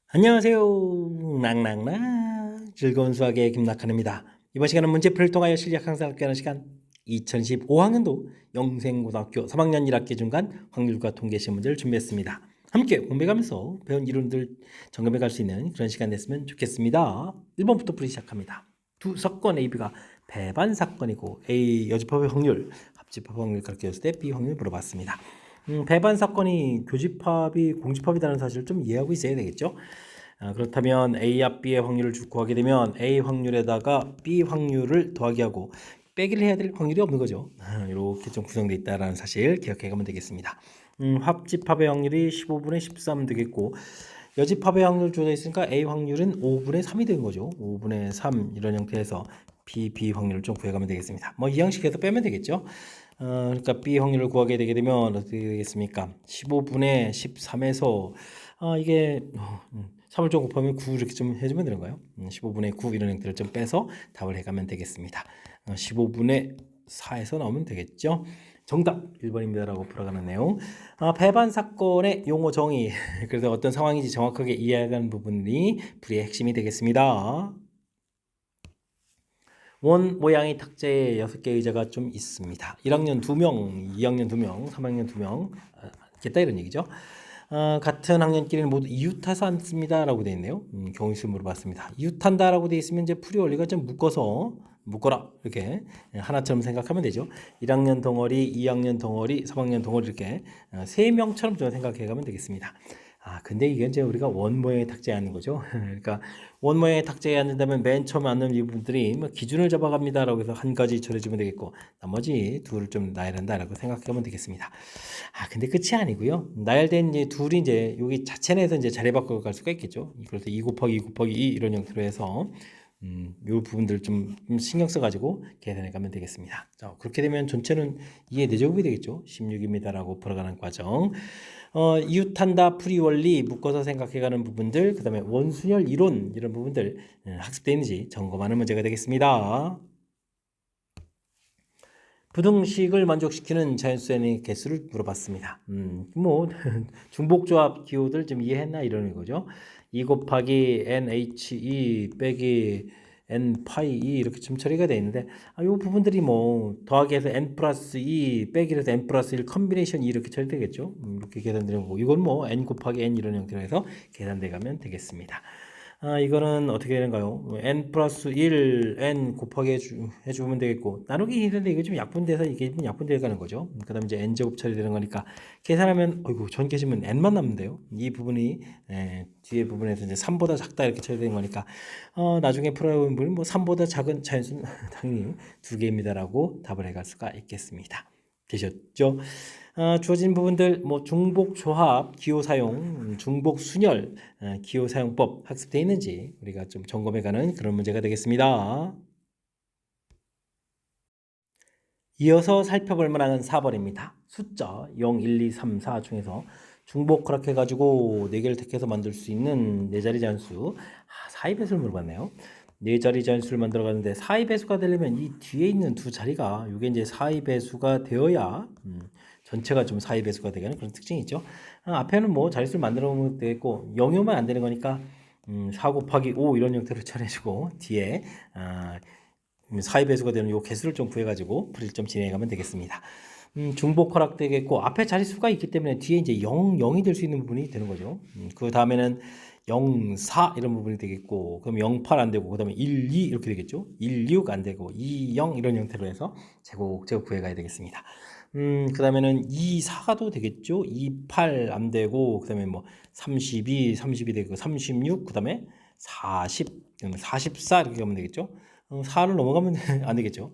안녕하세요. 낭낭낭 즐거운 수학의 김낙한입니다. 이번 시간은 문제풀이를 통하여 실력 향상을 하는 시간 2015학년도 영생고등학교 3학년 1학기 중간 확률과 통계 시험 문제를 준비했습니다. 함께 공부해가면서 배운 이론들 점검해 갈 수 있는 그런 시간 됐으면 좋겠습니다. 1번부터 풀이 시작합니다. 두 사건 A, B가 배반 사건이고 A 여집합의 확률, 합집합 확률 그렇게 했을 때 B 확률 물어봤습니다. 배반 사건이 교집합이 공집합이라는 사실을 좀 이해하고 있어야 되겠죠. 그렇다면 A와 B의 확률을 구하게 되면 A 확률에다가 B 확률을 더하기 하고 빼기를 해야 될 확률이 없는 거죠. 이렇게 좀 구성되어 있다는 사실 기억해 가면 되겠습니다. 합집합의 확률이 15분의 13 되겠고 여집합의 확률 주어져 있으니까 A 확률은 5분의 3이 되는 거죠. 5분의 3 이런 형태에서 B 확률을 좀 구해가면 되겠습니다. 뭐 이 형식에서 빼면 되겠죠. 그러니까 B 확률을 구하게 되게 되면 어떻게 되겠습니까? 15분의 13에서 이게 3을 좀 곱하면 9 이렇게 좀 해주면 되는 거예요. 15분의 9 이런 형태를 좀 빼서 답을 해가면 되겠습니다. 15분의 4에서 나오면 되겠죠. 정답 1번입니다라고 풀어가는 내용. 배반 사건의 용어 정의. 그래서 어떤 상황인지 정확하게 이해하는 부분이 풀이의 핵심이 되겠습니다. 원 모양의 탁자에 6개 의자가 좀 있습니다. 1학년 2명, 2학년 2명, 3학년 2명 있겠다 이런 얘기죠. 같은 학년끼리는 모두 이웃해서 앉습니다 라고 되어 있네요. 경우수 물어봤습니다. 이웃한다 라고 되어 있으면 이제 풀이 원리가 좀 묶어라 이렇게 하나처럼 생각하면 되죠. 1학년 덩어리, 2학년 덩어리, 3학년 덩어리 이렇게 3명처럼 좀 생각해 가면 되겠습니다. 근데 이게 이제 우리가 원 모양의 탁자에 앉는 거죠. 그러니까 원 모양의 탁자에 앉는다면 맨 처음 앉는 이분들이 뭐 기준을 잡아갑니다라고 해서 한 가지 처리해주면 되겠고 나머지 둘을 좀 나열한다라고 생각하면 되겠습니다. 근데 끝이 아니고요. 나열된 이제 둘이 이제 여기 자체 내에서 이제 자리 바꿔 갈 수가 있겠죠. 그래서 2 곱하기 2 곱하기 2 이런 형태로 해서 요 부분들 좀 신경 써가지고 계산해 가면 되겠습니다. 자, 그렇게 되면 전체는 2의 4제곱이 되겠죠. 16입니다라고 풀어가는 과정. 이웃한다 풀이 원리 묶어서 생각해가는 부분들, 그 다음에 원순열 이론 이런 부분들 학습되어 있는지 점검하는 문제가 되겠습니다. 부등식을 만족시키는 자연수의 개수를 물어봤습니다. 뭐 중복조합 기호들 좀 이해했나 이러는 거죠. 2 곱하기 NHE 빼기 N 파이 E 이렇게 좀 처리가 되어 있는데 이 부분들이 뭐 더하기해서 N 플러스 2 빼기해서 N 플러스 1 컨비네이션 2 이렇게 처리되겠죠. 이렇게 계산되는 거고 이건 뭐 N 곱하기 N 이런 형태로 해서 계산돼 가면 되겠습니다. 이거는 어떻게 되는가요? n 플러스 1 n 곱하기 해주면 되겠고 나누기 했는데 이거 좀 약분돼서 이게 약분돼 가는 거죠. 그 다음에 이제 n제곱 처리되는 거니까 계산하면 어이구 전개시면 n만 남는데요. 이 부분이 뒤에 부분에서 이제 3보다 작다 이렇게 처리되는 거니까 나중에 풀어보면 뭐 3보다 작은 자연수는 당연히 2개입니다라고 답을 해갈 수가 있겠습니다. 되셨죠? 주어진 부분들 뭐 중복 조합 기호 사용, 중복 순열 기호 사용법 학습되어 있는지 우리가 좀 점검해가는 그런 문제가 되겠습니다. 이어서 살펴볼 만한 4번입니다. 숫자 0, 1, 2, 3, 4 중에서 중복 허락해가지고 4개를 택해서 만들 수 있는 4자리 잔수 4의 배수를 물어봤네요. 4자리 잔수를 만들어 가는데 4의 배수가 되려면 이 뒤에 있는 두 자리가 이게 이제 4의 배수가 되어야 전체가 좀 4의 배수가 되는 그런 특징이 있죠. 앞에는 뭐 자릿수를 만들어 놓으면 되겠고 0이면 안 되는 거니까 4 곱하기 5 이런 형태로 처리해주고 뒤에 4의 배수가 되는 요 개수를 좀 구해가지고 풀이를 좀 진행해 가면 되겠습니다. 중복 허락되겠고 앞에 자릿수가 있기 때문에 뒤에 이제 0, 0이 될 수 있는 부분이 되는 거죠. 그 다음에는 0, 4 이런 부분이 되겠고 그럼 0, 8 안 되고 그 다음에 1, 2 이렇게 되겠죠. 1, 6 안 되고 2, 0 이런 형태로 해서 제곱 구해가야 되겠습니다. 그 다음에는 2, 4가도 되겠죠. 2, 8 안 되고 그 다음에 뭐 32 되고 36 그 다음에 40 44 이렇게 가면 되겠죠. 4를 넘어가면 안 되겠죠.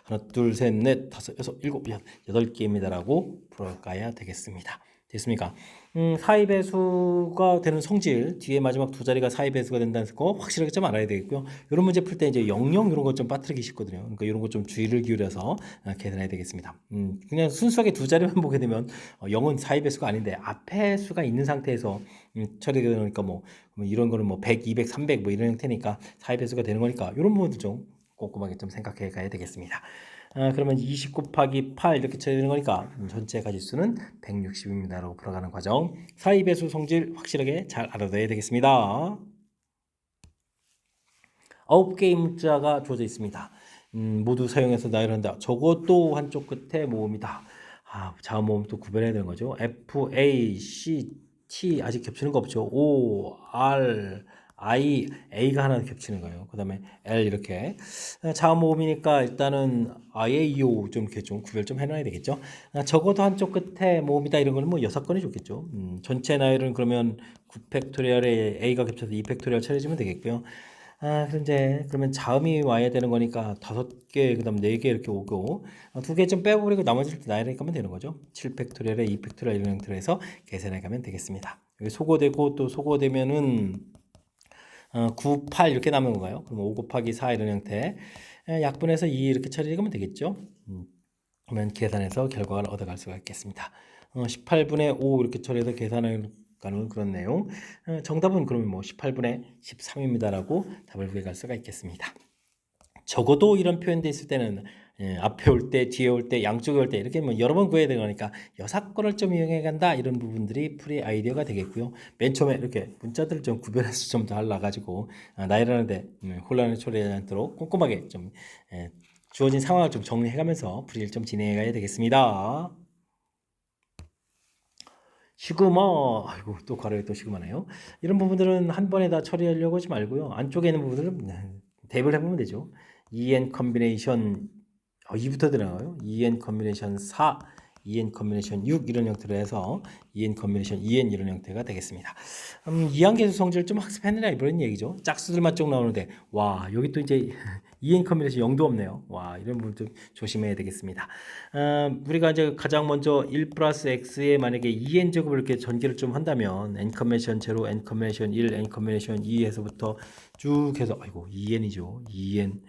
하나, 둘, 셋, 넷, 다섯, 여섯, 일곱, 여덟 개입니다라고 풀어가야 되겠습니다. 됐습니까? 4의 배수가 되는 성질 뒤에 마지막 두 자리가 4의 배수가 된다는 거 확실하게 좀 알아야 되겠고요. 이런 문제 풀 때 이제 00 이런 거 좀 빠뜨리기 쉽거든요. 그러니까 이런 거 좀 주의를 기울여서 계산해야 되겠습니다. 그냥 순수하게 두 자리만 보게 되면 0은 4의 배수가 아닌데 앞에 수가 있는 상태에서 처리가 되니까 뭐 이런 거는 뭐 100, 200, 300 뭐 이런 형태니까 4의 배수가 되는 거니까 이런 부분도 좀 꼼꼼하게 좀 생각해 가야 되겠습니다. 그러면 20 곱하기 8 이렇게 쳐야 되는 거니까 전체 가지수는 160입니다. 라고 풀어가는 과정. 사이배수 성질 확실하게 잘 알아둬야 되겠습니다. 9개의 문자가 주어져 있습니다. 모두 사용해서 나열한다. 저것도 한쪽 끝에 모음이다. 자음 모음 또 구별해야 되는 거죠. F, A, C, T 아직 겹치는 거 없죠. O, R, I, A가 하나 겹치는 거예요. 그 다음에 L 이렇게 자음 모음이니까 일단은 I, A, O 좀 이렇게 좀 구별 좀 해놔야 되겠죠. 적어도 한쪽 끝에 모음이다 이런 거는 뭐 6건이 좋겠죠. 전체 나열은 그러면 9팩토리얼에 A가 겹쳐서 2팩토리얼 처리해주면 되겠고요. 그럼 이제 그러면 자음이 와야 되는 거니까 5개, 그다음 4개 이렇게 오고 2개 좀 빼버리고 나머지를 나열해 가면 되는 거죠. 7팩토리얼에 2팩토리얼 이런 형태로 해서 계산해 가면 되겠습니다. 여기 소거되고 또 소거되면은 9, 8 이렇게 남은 건가요? 그럼 5 곱하기 4 이런 형태 약분해서 2 이렇게 처리해 가면 되겠죠. 그러면 계산해서 결과를 얻어갈 수가 있겠습니다. 18분의 5 이렇게 처리해서 계산을 가는 그런 내용. 정답은 그러면 뭐 18분의 13입니다라고 답을 구해갈 수가 있겠습니다. 적어도 이런 표현돼 있을 때는 앞에 올 때, 뒤에 올 때, 양쪽에 올 때 이렇게 뭐 여러 번 구해야 되니까 여사건을 좀 이용해 간다 이런 부분들이 풀이 아이디어가 되겠고요. 맨 처음에 이렇게 문자들을 좀 구별해서 좀 더 하려가지고 나열하는데 혼란을 초래하지 않도록 꼼꼼하게 좀 주어진 상황을 좀 정리해가면서 풀이를 좀 진행해 가야 되겠습니다. 시그마, 아이고 또 괄호에 또 시그마네요. 이런 부분들은 한 번에 다 처리하려고 하지 말고요. 안쪽에 있는 부분들은 대입을 해보면 되죠. EN 컨비네이션 2부터 들어가요. EN 컨비네이션 4, EN 컨비네이션 6 이런 형태로 해서 EN 컨비네이션 EN 이런 형태가 되겠습니다. 2한계수 성질을 좀 학습했느냐 이런 얘기죠. 짝수들만 쭉 나오는데 와 여기 또 이제 EN 컨비네이션 0도 없네요. 와 이런 부분 좀 조심해야 되겠습니다. 우리가 이제 가장 먼저 1 플러스 x에 만약에 2n 제곱을 이렇게 전개를 좀 한다면 n 컨비네이션 0, n 컨비네이션 1, n 컨비네이션 2에서부터 쭉 해서 아이고 2n이죠. 2n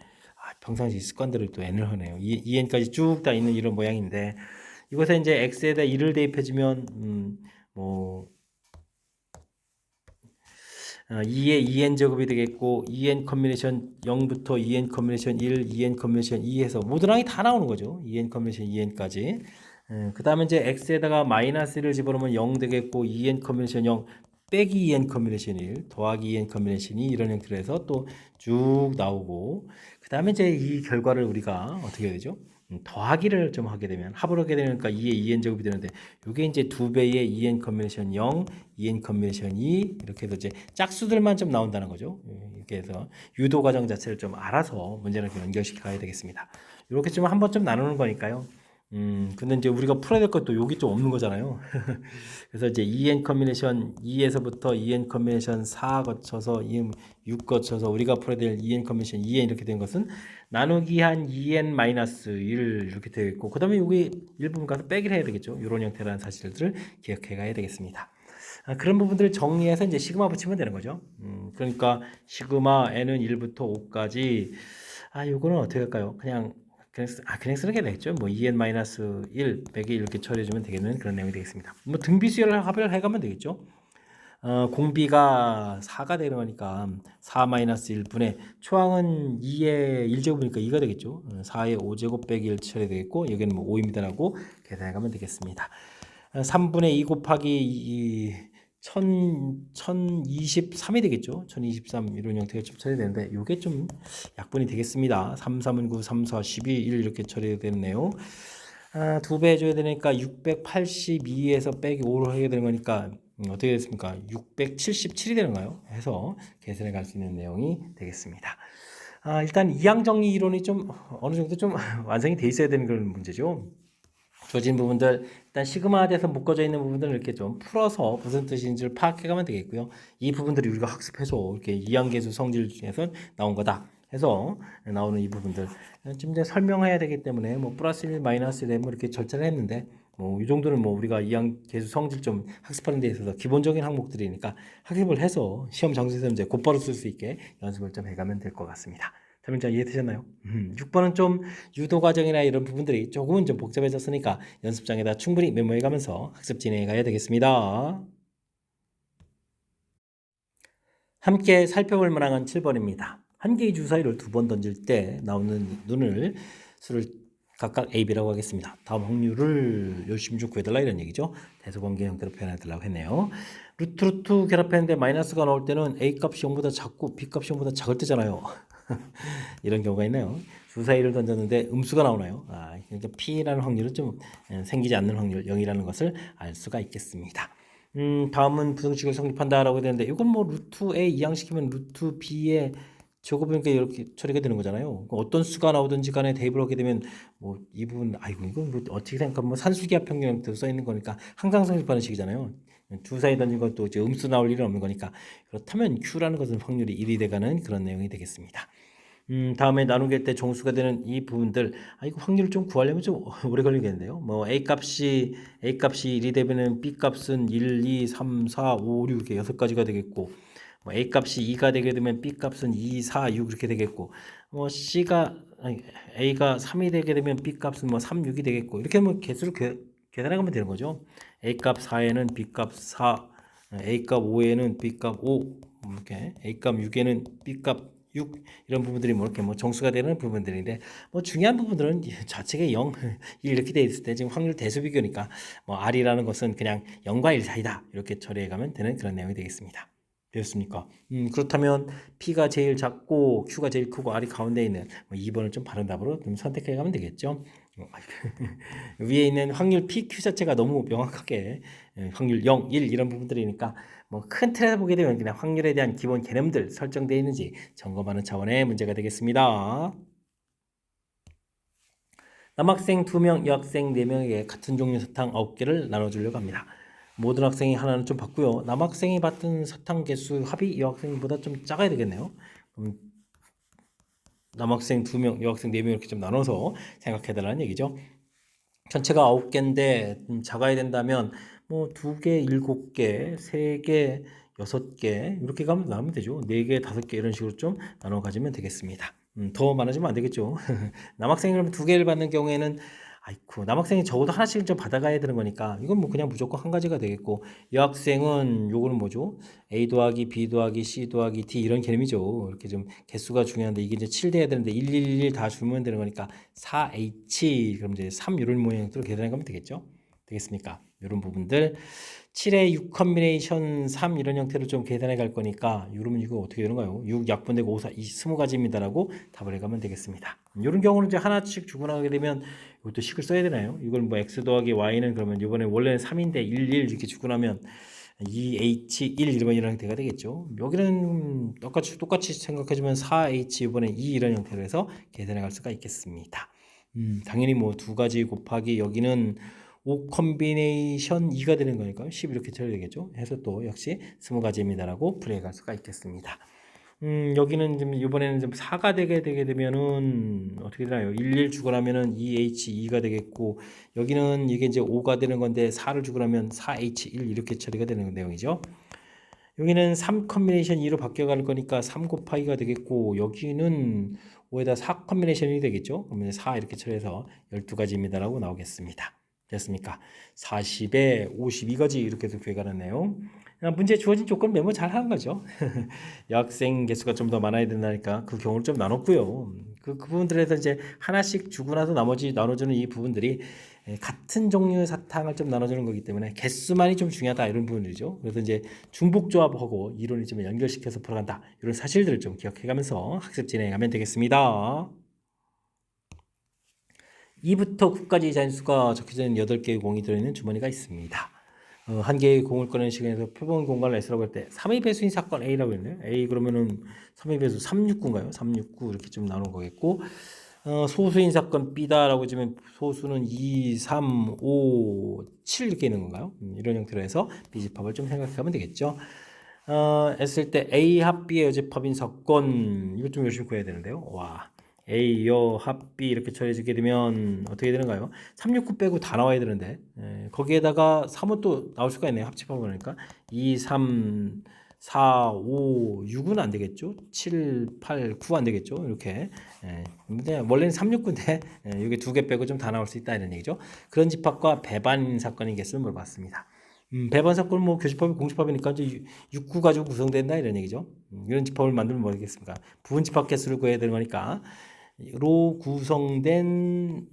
평상시 습관대로 또 n을 하네요. 2n까지 쭉 다 있는 이런 모양인데 이곳에 이제 x에다 1을 대입해주면 뭐 2의 2n 제곱이 되겠고 2n 컨비네이션 0부터 2n 컨비네이션 1, 2n 컨비네이션 2 해서 모든 항이 다 나오는 거죠. 2n 컨비네이션 2n까지. 그 다음에 이제 x에다가 마이너스를 집어넣으면 0 되겠고 2n 컨비네이션 0 빼기 2n 컨비네이션 1 더하기 2n 컨비네이션 2 이런 형태로 해서 또 쭉 나오고 그 다음에 이제 이 결과를 우리가 어떻게 해야 되죠? 더하기를 좀 하게 되면 합을 하게 되니까 2의 2n 제곱이 되는데 이게 이제 2배의 2n 컨비네이션 0, 2n 컨비네이션 2 이렇게 해서 이제 짝수들만 좀 나온다는 거죠. 이렇게 해서 유도 과정 자체를 좀 알아서 문제를 연결시켜 가야 되겠습니다. 이렇게 좀 한번 좀 나누는 거니까요. 근데 이제 우리가 풀어야 될 것도 여기 좀 없는 거잖아요. 그래서 이제 2n 컨비네이션 2에서부터 2n 컨비네이션 4 거쳐서 6 거쳐서 우리가 풀어야 될 2n 컨비네이션 2n 이렇게 된 것은 나누기 한 2n 마이너스 1 이렇게 되어 있고 그 다음에 여기 일부분 가서 빼기를 해야 되겠죠. 이런 형태라는 사실들을 기억해 가야 되겠습니다. 그런 부분들을 정리해서 이제 시그마 붙이면 되는 거죠. 그러니까 시그마 n은 1부터 5까지 요거는 어떻게 할까요? 그냥 쓰는 게 되겠죠. 뭐 2n-1 빼기 이렇게 처리해주면 되겠는 그런 내용이 되겠습니다. 뭐 등비수열을 합을 해가면 되겠죠. 공비가 4가 되는 거니까 4-1분의 초항은 2의 1제곱이니까 2가 되겠죠. 4의 5제곱 빼기 1 처리 되겠고 여기는 뭐 5입니다라고 계산해 가면 되겠습니다. 3분의 2 곱하기 1023이 되겠죠. 1023 이런 형태가 좀 처리되는데 이게 좀 약분이 되겠습니다. 3, 3은 9, 3, 4, 12, 1 이렇게 처리되는 내용. 2배 해줘야 되니까 682에서 빼기 5를 하게 되는 거니까 어떻게 됐습니까? 677이 되는가요? 해서 계산해 갈 수 있는 내용이 되겠습니다. 일단 이항정리 이론이 좀 어느 정도 좀 완성이 돼 있어야 되는 그런 문제죠. 주어진 부분들 일단 시그마돼서 묶어져 있는 부분들을 이렇게 좀 풀어서 무슨 뜻인지를 파악해가면 되겠고요. 이 부분들이 우리가 학습해서 이렇게 이항계수 성질 중에서 나온 거다 해서 나오는 이 부분들 지금 이제 설명해야 되기 때문에 뭐 플러스 1, 마이너스 1 뭐 이렇게 절차를 했는데 뭐 이 정도는 뭐 우리가 이항계수 성질 좀 학습하는 데 있어서 기본적인 항목들이니까 학습을 해서 시험 장소에서 이제 곧바로 쓸 수 있게 연습을 좀 해가면 될 것 같습니다. 설명자 이해되셨나요? 6번은 좀 유도 과정이나 이런 부분들이 조금은 좀 복잡해졌으니까 연습장에다 충분히 메모해 가면서 학습 진행해 가야 되겠습니다. 함께 살펴볼 문항은 7번입니다. 한 개의 주사위를 2번 던질 때 나오는 수를 각각 A, B라고 하겠습니다. 다음 확률을 열심히 좀 구해달라 이런 얘기죠. 대소관계 형태로 표현해달라고 했네요. 루트 결합했는데 마이너스가 나올 때는 A 값이 0보다 작고 B 값이 0보다 작을 때잖아요. 이런 경우가 있네요. 주사위를 던졌는데 음수가 나오나요? 그러니까 P라는 확률은 좀 생기지 않는 확률 0이라는 것을 알 수가 있겠습니다. 다음은 부등식을 성립한다라고 되는데 이건 뭐 루트 A 이항시키면 루트 B의 제곱이니까 이렇게 처리가 되는 거잖아요. 어떤 수가 나오든지 간에 대입을 하게 되면 뭐 이 부분 아이고 이건 뭐 어떻게 생각하면 뭐 산수기하 평균형태로 써 있는 거니까 항상 성립하는 식이잖아요. 주사위 던진 것도 이제 음수 나올 일은 없는 거니까 그렇다면 Q라는 것은 확률이 1이 돼가는 그런 내용이 되겠습니다. 다음에 나누기 때 정수가 되는 이 부분들, 이거 확률을 좀 구하려면 좀 오래 걸리겠는데요. 뭐 A 값이 1이 되면은 B 값은 1, 2, 3, 4, 5, 6 이렇게 6가지가 되겠고, 뭐 A 값이 2가 되게 되면 B 값은 2, 4, 6 이렇게 되겠고, 뭐 A가 3이 되게 되면 B 값은 뭐 3, 6이 되겠고, 이렇게 뭐 개수를 계산해 가면 되는 거죠. A 값 4에는 B 값 4, A 값 5에는 B 값 5, 이렇게 A 값 6에는 B 값 6 이런 부분들이 뭐 이렇게 뭐 정수가 되는 부분들인데 뭐 중요한 부분들은 좌측에 0, 1 이렇게 돼 있을 때 지금 확률 대수 비교니까 뭐 R이라는 것은 그냥 0과 1 사이다 이렇게 처리해 가면 되는 그런 내용이 되겠습니다. 되었습니까? 그렇다면 P가 제일 작고 Q가 제일 크고 R이 가운데 있는 뭐 2번을 좀 바른 답으로 좀 선택해 가면 되겠죠. 위에 있는 확률 PQ 자체가 너무 명확하게 확률 0, 1 이런 부분들이니까 뭐 큰 틀에서 보게 되면 그냥 확률에 대한 기본 개념들 설정되어 있는지 점검하는 차원의 문제가 되겠습니다. 남학생 2명, 여학생 4명에게 같은 종류 사탕 9개를 나눠주려고 합니다. 모든 학생이 하나는 좀 받고요. 남학생이 받은 사탕 개수 합이 여학생보다 좀 작아야 되겠네요. 그럼 남학생 2명, 여학생 4명 이렇게 좀 나눠서 생각해달라는 얘기죠. 전체가 9개인데 작아야 된다면 뭐 2개, 7개, 3개, 6개 이렇게 나누면 되죠. 4개, 5개 이런 식으로 좀 나눠 가지면 되겠습니다. 더 많아지면 안 되겠죠. 남학생이 그럼 2개를 받는 경우에는 아이쿠 남학생이 적어도 하나씩은 좀 받아가야 되는 거니까 이건 뭐 그냥 무조건 한 가지가 되겠고 여학생은 요거는 뭐죠? A 더하기 B 더하기 C 더하기 D 이런 개념이죠. 이렇게 좀 개수가 중요한데 이게 이제 7 돼야 되는데 111 다 주면 되는 거니까 4H 그럼 이제 3 이런 모양으로 계산해 가면 되겠죠? 되겠습니까? 이런 부분들 7의 6 컨비네이션 3 이런 형태로 좀 계산해 갈 거니까 이러면 이거 어떻게 되는가요? 6 약분되고 5, 4, 20가지입니다라고 답을 해가면 되겠습니다. 이런 경우는 이제 하나씩 주고 나가게 되면 이것도 식을 써야 되나요? 이걸 뭐 x 더하기 y는 그러면 이번에 원래는 3인데 1, 1 이렇게 주고 나면 2h 1 이런 형태가 되겠죠. 여기는 똑같이 생각해주면 4h 이번에 2 이런 형태로 해서 계산해 갈 수가 있겠습니다. 당연히 뭐 두 가지 곱하기 여기는 5 컨비네이션 2가 되는 거니까 10 이렇게 쳐야 되겠죠. 해서 또 역시 20가지입니다라고 풀이해 갈 수가 있겠습니다. 여기는 좀 이번에는 좀 4가 되게 되면은 어떻게 되나요? 1 주고 나면은 2H2가 되겠고 여기는 이게 이제 5가 되는 건데 4를 주고 나면 4H1 이렇게 처리가 되는 내용이죠. 여기는 3 컨비네이션 2로 바뀌어 갈 거니까 3 곱하기가 되겠고 여기는 5에다 4 컨비네이션이 되겠죠. 그러면 4 이렇게 처리해서 12가지입니다라고 나오겠습니다. 됐습니까? 40에 52가지 이렇게 해서 구해가는 내용. 문제에 주어진 조건 메모 잘 하는 거죠. 여학생 개수가 좀 더 많아야 된다니까 그 경우를 좀 나눴고요. 그 부분들에서 이제 하나씩 주고 나서 나머지 나눠주는 이 부분들이 같은 종류의 사탕을 좀 나눠주는 거기 때문에 개수만이 좀 중요하다 이런 부분이죠. 그래서 이제 중복조합하고 이론을 좀 연결시켜서 풀어간다 이런 사실들을 좀 기억해가면서 학습 진행하면 되겠습니다. 2부터 9까지 자연수가 적혀져 있는 8개의 공이 들어있는 주머니가 있습니다. 한 개의 공을 꺼내는 시간에서 표본 공간을 S라고 할 때 3의 배수인 사건 A라고 했네요. A 그러면은 3의 배수 369인가요? 369 이렇게 좀 나눈 거겠고 소수인 사건 B다라고 하면 소수는 2, 3, 5, 7 이렇게 있는 건가요? 이런 형태로 해서 B집합을 좀 생각하면 되겠죠. 했을 때 A 합 B의 여집합인 사건 이거 좀 열심히 구해야 되는데요. 와. A, 여, 합, B 이렇게 처리해지게 되면 어떻게 되는가요? 369 빼고 다 나와야 되는데 거기에다가 3은 또 나올 수가 있네요. 합집하고 그러니까 2, 3, 4, 5, 6은 안 되겠죠? 7, 8, 9 안 되겠죠? 이렇게 근데 원래는 369인데 이게 두 개 빼고 좀 다 나올 수 있다 이런 얘기죠. 그런 집합과 배반 사건이겠음을 물어봤습니다. 배반 사건은 뭐 교집합이 공집합이니까 이제 6구 가지고 구성된다 이런 얘기죠. 이런 집합을 만들면 뭐겠습니까? 부분 집합 개수를 구해야 되는 거니까 로 구성된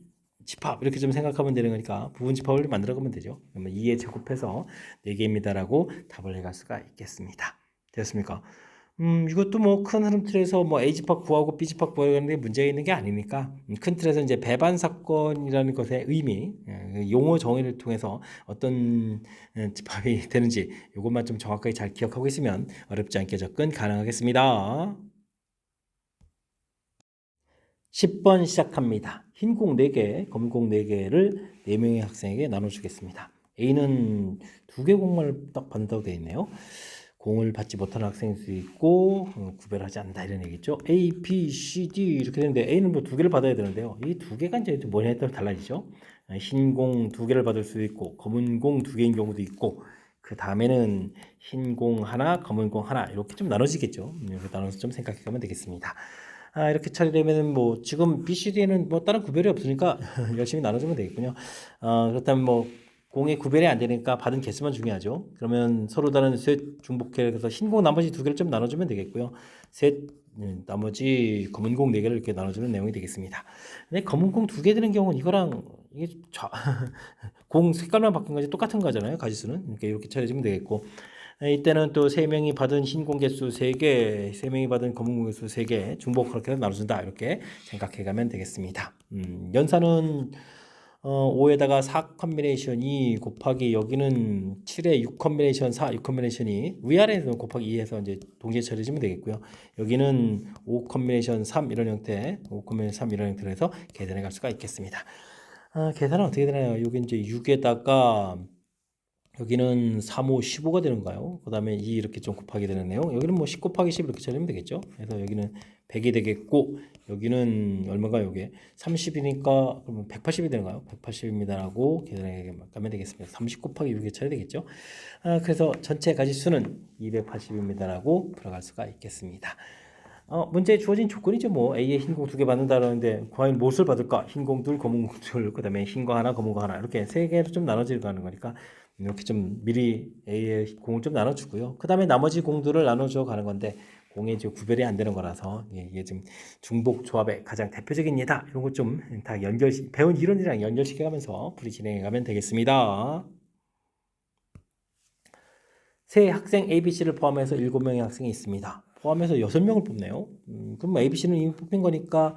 집합 이렇게 좀 생각하면 되는 거니까 부분 집합을 만들어 가면 되죠. 그러면 2에 제곱해서 4개입니다라고 답을 해갈 수가 있겠습니다. 됐습니까? 이것도 뭐 큰 흐름 틀에서 뭐 A 집합 구하고 B 집합 구하는 데 문제가 있는 게 아니니까 큰 틀에서 이제 배반 사건이라는 것의 의미, 그 용어 정의를 통해서 어떤 집합이 되는지 이것만 좀 정확하게 잘 기억하고 있으면 어렵지 않게 접근 가능하겠습니다. 10번 시작합니다. 흰 공 4개, 검은 공 4개를 4명의 학생에게 나눠주겠습니다. A는 2개 공만을 딱 받는다고 되어 있네요. 공을 받지 못하는 학생일 수 있고 구별하지 않는다 이런 얘기죠. A, B, C, D 이렇게 되는데 A는 뭐 2개를 받아야 되는데요. 이 2개가 이제 뭐냐에 따라 달라지죠. 흰 공 2개를 받을 수도 있고 검은 공 2개인 경우도 있고 그 다음에는 흰 공 하나, 검은 공 하나 이렇게 좀 나눠지겠죠. 이렇게 나눠서 좀 생각해 가면 되겠습니다. 이렇게 처리되면은 뭐 지금 B, C, D는 뭐 다른 구별이 없으니까 열심히 나눠주면 되겠군요. 그렇다면 뭐 공의 구별이 안 되니까 받은 개수만 중요하죠. 그러면 서로 다른 셋 중복해서 흰 공 나머지 2개를 좀 나눠주면 되겠고요. 셋 나머지 검은 공 4개를 이렇게 나눠주는 내용이 되겠습니다. 근데 검은 공 2개 되는 경우는 이거랑 이게 공 색깔만 바뀐 거지 똑같은 거잖아요. 가지수는 이렇게 처리해주면 되겠고 이때는 또 3명이 받은 흰 공 개수 3개, 3명이 받은 검은 공 개수 3개 중복 그렇게 나눠준다 이렇게 생각해 가면 되겠습니다. 연산은 5에다가 4 컨비네이션 2 곱하기 여기는 7에 6 컨비네이션 4, 6 컨비네이션이 위아래에서 곱하기 2해서 이제 동시에 처리해주면 되겠고요. 여기는 5 컨비네이션 3 이런 형태, 5 컨비네이션 3 이런 형태로 해서 계산해 갈 수가 있겠습니다. 계산은 어떻게 되나요? 여기 이제 6에다가 여기는 3, 5, 15가 되는가요? 그 다음에 2 이렇게 좀 곱하게 되는 내용. 여기는 뭐 10 곱하기 10 이렇게 처리하면 되겠죠. 그래서 여기는 100이 되겠고 여기는 얼마가 이게 30이니까 그러면 180이 되는가요? 180입니다라고 계산해 가면 되겠습니다. 30 곱하기 6이 처리 되겠죠. 그래서 전체 가지수는 280입니다라고 풀어갈 수가 있겠습니다. 문제에 주어진 조건이죠. 뭐 A에 흰 공 2개 받는다는데 과연 무엇을 받을까? 흰 공 둘, 검은 공 둘, 그다음에 흰 거 하나, 검은 거 하나 이렇게 3개로 좀 나눠지는 거니까 이렇게 좀 미리 A에 공을 좀 나눠주고요. 그다음에 나머지 공들을 나눠줘 가는 건데 공의 이제 구별이 안 되는 거라서 이게 좀 중복 조합의 가장 대표적인 예다 이런 것 좀 다 배운 이론이랑 연결시켜가면서 풀이 진행해가면 되겠습니다. 세 학생 ABC를 포함해서 7명의 학생이 있습니다. 포함해서 6명을 뽑네요. 그럼 ABC는 이미 뽑힌 거니까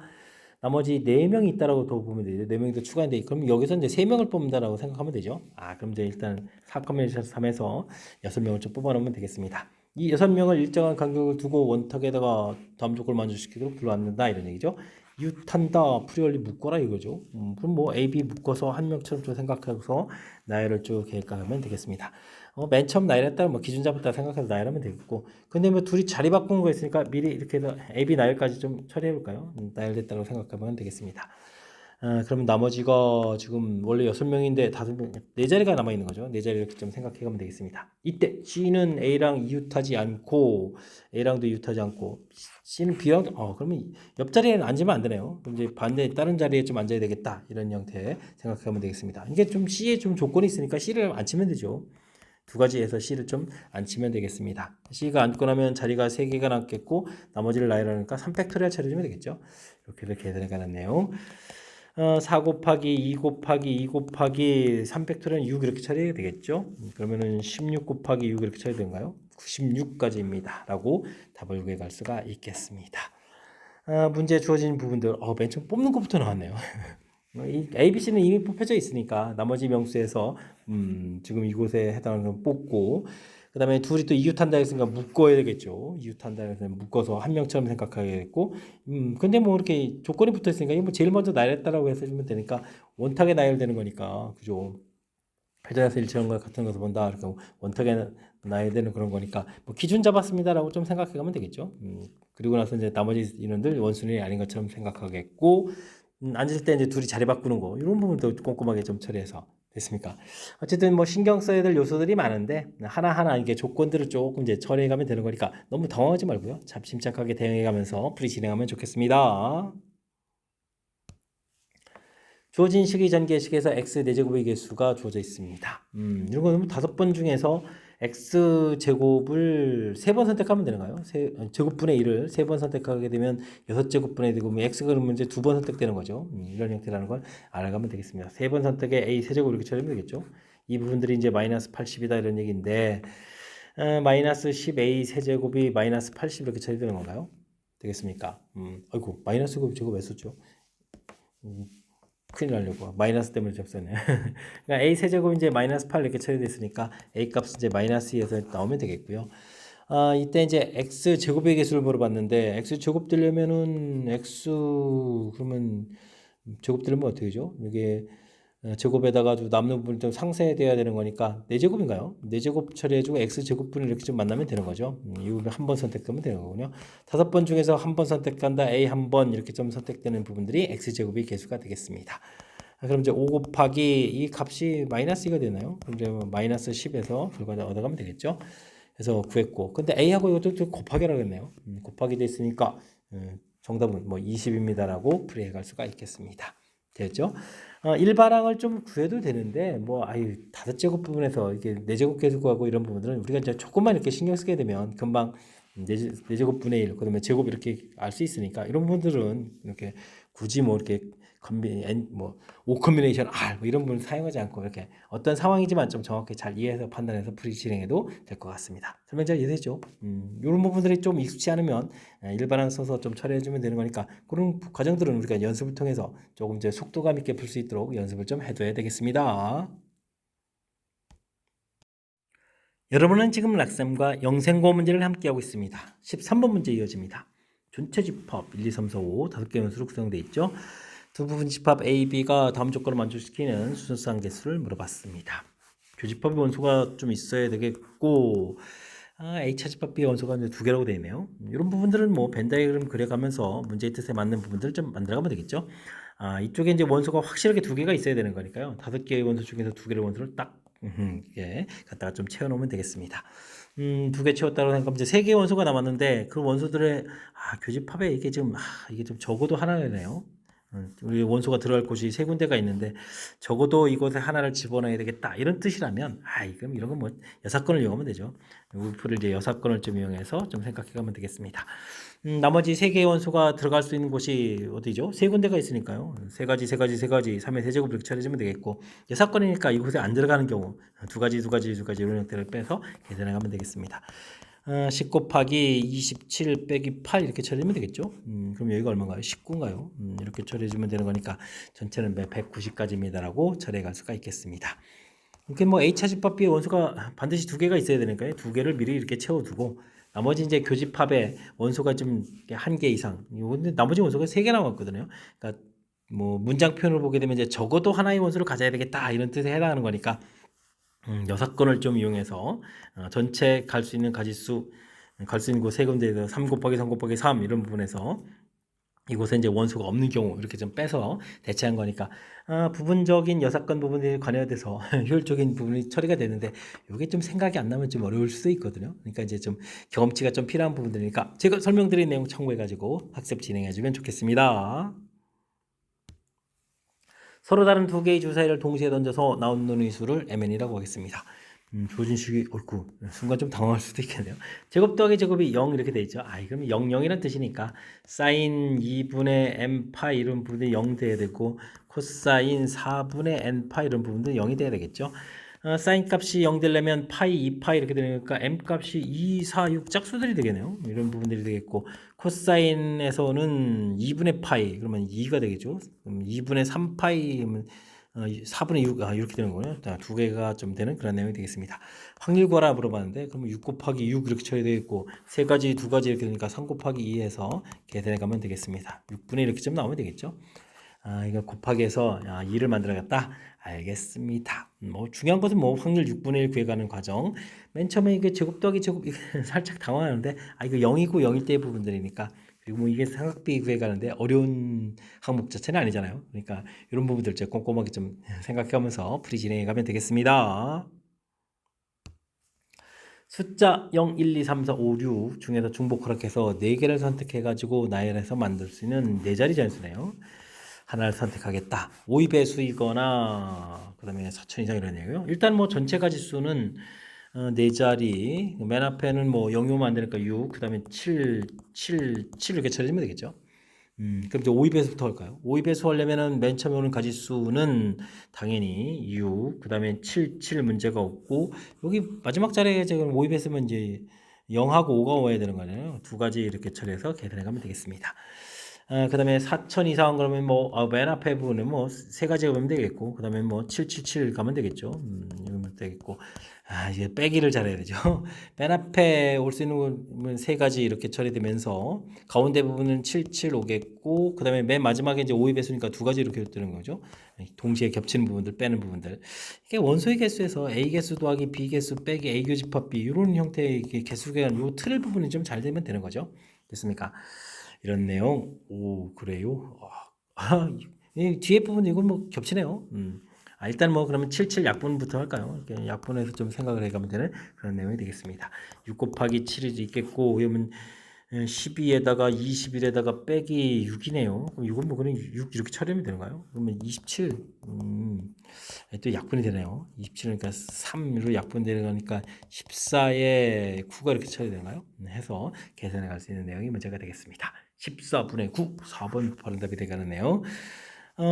나머지 4명이 있다라고 더 보면 되죠. 4명이 더 추가인데 그럼 여기서 이제 3명을 뽑는다라고 생각하면 되죠. 그럼 이제 일단 4 컨비네이션 3에서 6명을 좀 뽑아놓으면 되겠습니다. 이 6명을 일정한 간격을 두고 원탁에다가 다음 조건을 만족시키도록 불러왔는다 이런 얘기죠. 유탄다 프리얼리 묶어라 이거죠. 그럼 뭐 A, B 묶어서 한 명처럼 좀 생각해서 나열을 쭉 계획하면 되겠습니다. 맨 처음 나열했다가 뭐 기준 잡았다 생각해서 나열하면 되겠고 근데 뭐 둘이 자리 바꾼 거 있으니까 미리 이렇게 해서 A, B 나열까지 좀 처리해 볼까요? 나열됐다고 생각하면 되겠습니다. 그러면 나머지가 지금 원래 6명인데 5명, 4자리가 남아있는 거죠. 4자리 이렇게 좀 생각해 가면 되겠습니다. 이때 C는 A랑 이웃하지 않고 A랑도 이웃하지 않고 C는 B랑 그러면 옆자리에는 앉으면 안 되네요. 그럼 이제 반대 다른 자리에 좀 앉아야 되겠다. 이런 형태 생각해 가면 되겠습니다. 이게 좀 C에 좀 조건이 있으니까 C를 안 치면 되죠. 두 가지에서 C를 좀 안 치면 되겠습니다. C가 앉고 나면 자리가 3개가 남겠고 나머지를 나열하니까 3팩토리얼 처리하면 되겠죠. 이렇게 계산해 가는 내용. 4 곱하기 2 곱하기 2 곱하기 3팩토리얼 6 이렇게 처리해야 되겠죠. 그러면은 16 곱하기 6 이렇게 처리되는가요? 96까지입니다. 라고 답을 구해 갈 수가 있겠습니다. 문제에 주어진 부분들 맨 처음 뽑는 것부터 나왔네요. 이 ABC는 이미 뽑혀져 있으니까 나머지 명수에서 지금 이곳에 해당하는 건 뽑고 그 다음에 둘이 또 이웃한다 했으니까 묶어야 되겠죠. 이웃한다 해서 묶어서 한 명처럼 생각하겠고 근데 뭐 이렇게 조건이 붙어 있으니까 이거 뭐 제일 먼저 나열했다라고 해서 주면 되니까 원탁에 나열되는 거니까 그죠. 회전에서 일치하는 것 같은 것을 본다. 그러니까 원탁에 나열되는 그런 거니까 뭐 기준 잡았습니다라고 좀 생각해 가면 되겠죠. 그리고 나서 이제 나머지 인원들 원순위 아닌 것처럼 생각하겠고 앉을 때 이제 둘이 자리 바꾸는 거 이런 부분도 꼼꼼하게 좀 처리해서 됐습니까? 어쨌든 뭐 신경 써야 될 요소들이 많은데 하나하나 이게 조건들을 조금 이제 처리해 가면 되는 거니까 너무 당황하지 말고요. 침착하게 대응해 가면서 풀이 진행하면 좋겠습니다. 주어진 식의 전개식에서 x 4제곱의 개수가 주어져 있습니다. 이런 거는 5번 중에서 x제곱을 3번 선택하면 되는가요? 제곱분의 1을 3번 선택하게 되면 6제곱분의 되고 x가 그러면 이제 2번 선택되는 거죠. 이런 형태라는 걸 알아가면 되겠습니다. 3번 선택에 a 세제곱 이렇게 처리하면 되겠죠. 이 부분들이 이제 마이너스 80이다 이런 얘기인데 마이너스 10a 세제곱이 마이너스 80 이렇게 처리되는 건가요? 되겠습니까? 아이고 마이너스 제곱 왜 썼죠? 큰일 나려고 마이너스 때문에 접선네. 그러니까 a 세제곱 이제 마이너스 8 이렇게 처리됐으니까 a 값은 이제 마이너스 2에서 나오면 되겠고요. 이때 이제 x 제곱의 개수를 물어봤는데 x 제곱 되려면은 x 그러면 제곱 되려면 어떻게 되죠? 이게 제곱에다가 남는 부분이 좀 상쇄돼야 되는 거니까 4제곱인가요? 4제곱 처리해주고 x제곱분을 이렇게 좀 만나면 되는 거죠. 이 부분 한 번 선택하면 되는 거군요. 5번 중에서 한 번 선택한다 a 한 번 이렇게 좀 선택되는 부분들이 x제곱의 개수가 되겠습니다. 그럼 이제 5 곱하기 이 값이 마이너스 2가 되나요? 그럼 이제 마이너스 10에서 결과를 얻어가면 되겠죠. 그래서 구했고 근데 a하고 이것도 곱하기라고 했네요. 곱하기 됐으니까 정답은 뭐 20입니다라고 풀이해갈 수가 있겠습니다. 됐죠? 일반항을 좀 구해도 되는데 뭐 아유 5제곱 부분에서 이게 4제곱 계수 구하고 이런 부분들은 우리가 이제 조금만 이렇게 신경 쓰게 되면 금방 4제곱분의 1 그다음에 제곱 이렇게 알 수 있으니까 이런 부분들은 이렇게 굳이 뭐 이렇게 뭐 O 컨비네이션 R 뭐 이런 부분 사용하지 않고 이렇게 어떤 상황이지만 좀 정확히 잘 이해해서 판단해서 풀이 진행해도 될 것 같습니다. 설명 잘 이해되죠? 이런 부분들이 좀 익숙치 않으면 일반항 써서 좀 처리해주면 되는 거니까 그런 과정들은 우리가 연습을 통해서 조금 이제 속도감 있게 풀 수 있도록 연습을 좀 해둬야 되겠습니다. 여러분은 지금 락쌤과 영생고 문제를 함께하고 있습니다. 13번 문제 이어집니다. 전체 집합 1, 2, 3, 4, 5 5개 원수로 구성되어 있죠. 두 부분 집합 A, B가 다음 조건을 만족시키는 수순상 개수를 물어봤습니다. 교집합의 원소가 좀 있어야 되겠고 A차 집합 B 원소가 이제 2개라고 되어 있네요. 이런 부분들은 뭐 벤 다이그램 그려가면서 문제의 뜻에 맞는 부분들을 좀 만들어가면 되겠죠. 이쪽에 이제 원소가 확실하게 2개가 있어야 되는 거니까요. 5개의 원소 중에서 2개의 원소를 딱 이게 갖다가 좀 채워놓으면 되겠습니다. 2개 채웠다고 하니까 이제 3개의 원소가 남았는데 그 원소들의 교집합에 이게 좀 이게 좀 적어도 하나네요. 우리 원소가 들어갈 곳이 3군데가 있는데 적어도 이곳에 하나를 집어넣어야 되겠다 이런 뜻이라면 그럼 이런 건 뭐 여사건을 이용하면 되죠. 우프를 이제 여사건을 좀 이용해서 좀 생각해가면 되겠습니다. 나머지 3개의 원소가 들어갈 수 있는 곳이 어디죠? 3군데가 있으니까요. 3가지 3의 세제곱 이렇게 처리해주면 되겠고 여사건이니까 이곳에 안 들어가는 경우 2가지 이런 형태를 빼서 계산해 가면 되겠습니다. 10 곱하기 27 빼기 8 이렇게 처리하면 되겠죠. 그럼 여기가 얼마인가요? 19인가요? 이렇게 처리해주면 되는 거니까 전체는 190까지입니다라고 처리해 갈 수가 있겠습니다. 이렇게 뭐 A차 집합 B의 원소가 반드시 2개가 있어야 되니까요. 2개를 미리 이렇게 채워두고 나머지 이제 교집합에 원소가 좀 1개 이상 나머지 원소가 3개 남았거든요. 그러니까 뭐 문장 표현을 보게 되면 이제 적어도 하나의 원소를 가져야 되겠다 이런 뜻에 해당하는 거니까 6건을 좀 이용해서 전체 갈 수 있는 가지수 갈 수 있는 곳 3군데에서 3 곱하기 3 곱하기 3 이런 부분에서 이곳에 이제 원소가 없는 경우 이렇게 좀 빼서 대체한 거니까 부분적인 6건 부분이 관여돼서 효율적인 부분이 처리가 되는데 이게 좀 생각이 안 나면 좀 어려울 수도 있거든요. 그러니까 이제 좀 경험치가 좀 필요한 부분들이니까 제가 설명드린 내용 참고해가지고 학습 진행해주면 좋겠습니다. 서로 다른 2개의 주사위를 동시에 던져서 나온 논의 수를 MN이라고 하겠습니다. 주어진 식이 옳고 순간 좀 당황할 수도 있겠네요. 제곱 더하기 제곱이 0 이렇게 돼 있죠. 그럼 0, 0이란 뜻이니까 사인 2분의 m파 이런 부분이 0 돼야 되고 코사인 4분의 n파 이런 부분도 0이 돼야 되겠죠. 사인 값이 0 되려면 파이 2파 이렇게 되니까 m 값이 2, 4, 6 짝수들이 되겠네요. 이런 부분들이 되겠고 코사인에서는 2분의 파이 그러면 2가 되겠죠. 그럼 2분의 3파이 4분의 6 이렇게 되는 거예요. 2개가 좀 되는 그런 내용이 되겠습니다. 확률 구하라 물어봤는데 그러면 6 곱하기 6 이렇게 쳐야 되겠고 3가지 2가지 이렇게 되니까 3 곱하기 2해서 계산해 가면 되겠습니다. 6분의 이렇게 좀 나오면 되겠죠. 이거 곱하기 해서 2를 만들어야겠다. 알겠습니다. 뭐 중요한 것은 뭐 확률 6분의 1 구해가는 과정. 맨 처음에 이게 제곱 더하기 제곱 살짝 당황하는데 이거 0이고 0일 때의 부분들이니까 그리고 뭐 이게 삼각비 구해가는데 어려운 항목 자체는 아니잖아요. 그러니까 이런 부분들 제가 꼼꼼하게 좀 생각하면서 풀이 진행해 가면 되겠습니다. 숫자 0, 1, 2, 3, 4, 5, 6 중에서 중복 허락해서 4개를 선택해가지고 나열해서 만들 수 있는 4자리 잔수네요. 하나를 선택하겠다. 5의 배수이거나 그 다음에 4천 이상 이런 얘기요. 일단 뭐 전체 가지수는 네 자리 맨 앞에는 뭐 0이 오면 안 되니까 6, 그 다음에 7, 7, 7 이렇게 처리하면 되겠죠. 그럼 이제 5위배수부터 할까요? 5위배수 하려면은 맨 처음에 오는 가지수는 당연히 6, 그 다음에 7, 7 문제가 없고, 여기 마지막 자리에 지금 5위배수면 이제 0하고 5가 오야 되는 거잖아요. 두 가지 이렇게 처리해서 계산해 가면 되겠습니다. 그 다음에 4천 이상 그러면 뭐, 맨 앞에 부분은 뭐, 세 가지가 보면 되겠고, 그 다음에 뭐, 777 가면 되겠죠. 이러면 되겠고. 이제 빼기를 잘해야 되죠. 맨 앞에 올 수 있는 건 세 가지 이렇게 처리되면서, 가운데 부분은 77 오겠고, 그 다음에 맨 마지막에 이제 5의 배수니까 두 가지 이렇게 뜨는 거죠. 동시에 겹치는 부분들, 빼는 부분들. 이게 원소의 개수에서 A 개수 더하기 B 개수 빼기 A 교집합 B, 이런 형태의 개수 계산, 요 틀 부분이 좀 잘 되면 되는 거죠. 됐습니까? 이런 내용. 오, 그래요? 이 뒤에 부분 이건 뭐 겹치네요. 일단 뭐 그러면 77 약분부터 할까요? 이렇게 약분해서 좀 생각을 해가면 되는 그런 내용이 되겠습니다. 6 곱하기 7이 있겠고, 그러면 12에다가 21에다가 빼기 6이네요. 그럼 이건 뭐 그냥 6 이렇게 처리하면 되는가요? 그러면 27. 또 약분이 되네요. 27이니까 3으로 약분되는 거니까 14에 9가 이렇게 처리되나요? 해서 계산해 갈 수 있는 내용이 문제가 되겠습니다. 14분의 9, 4번 바른 답이 되겠네요.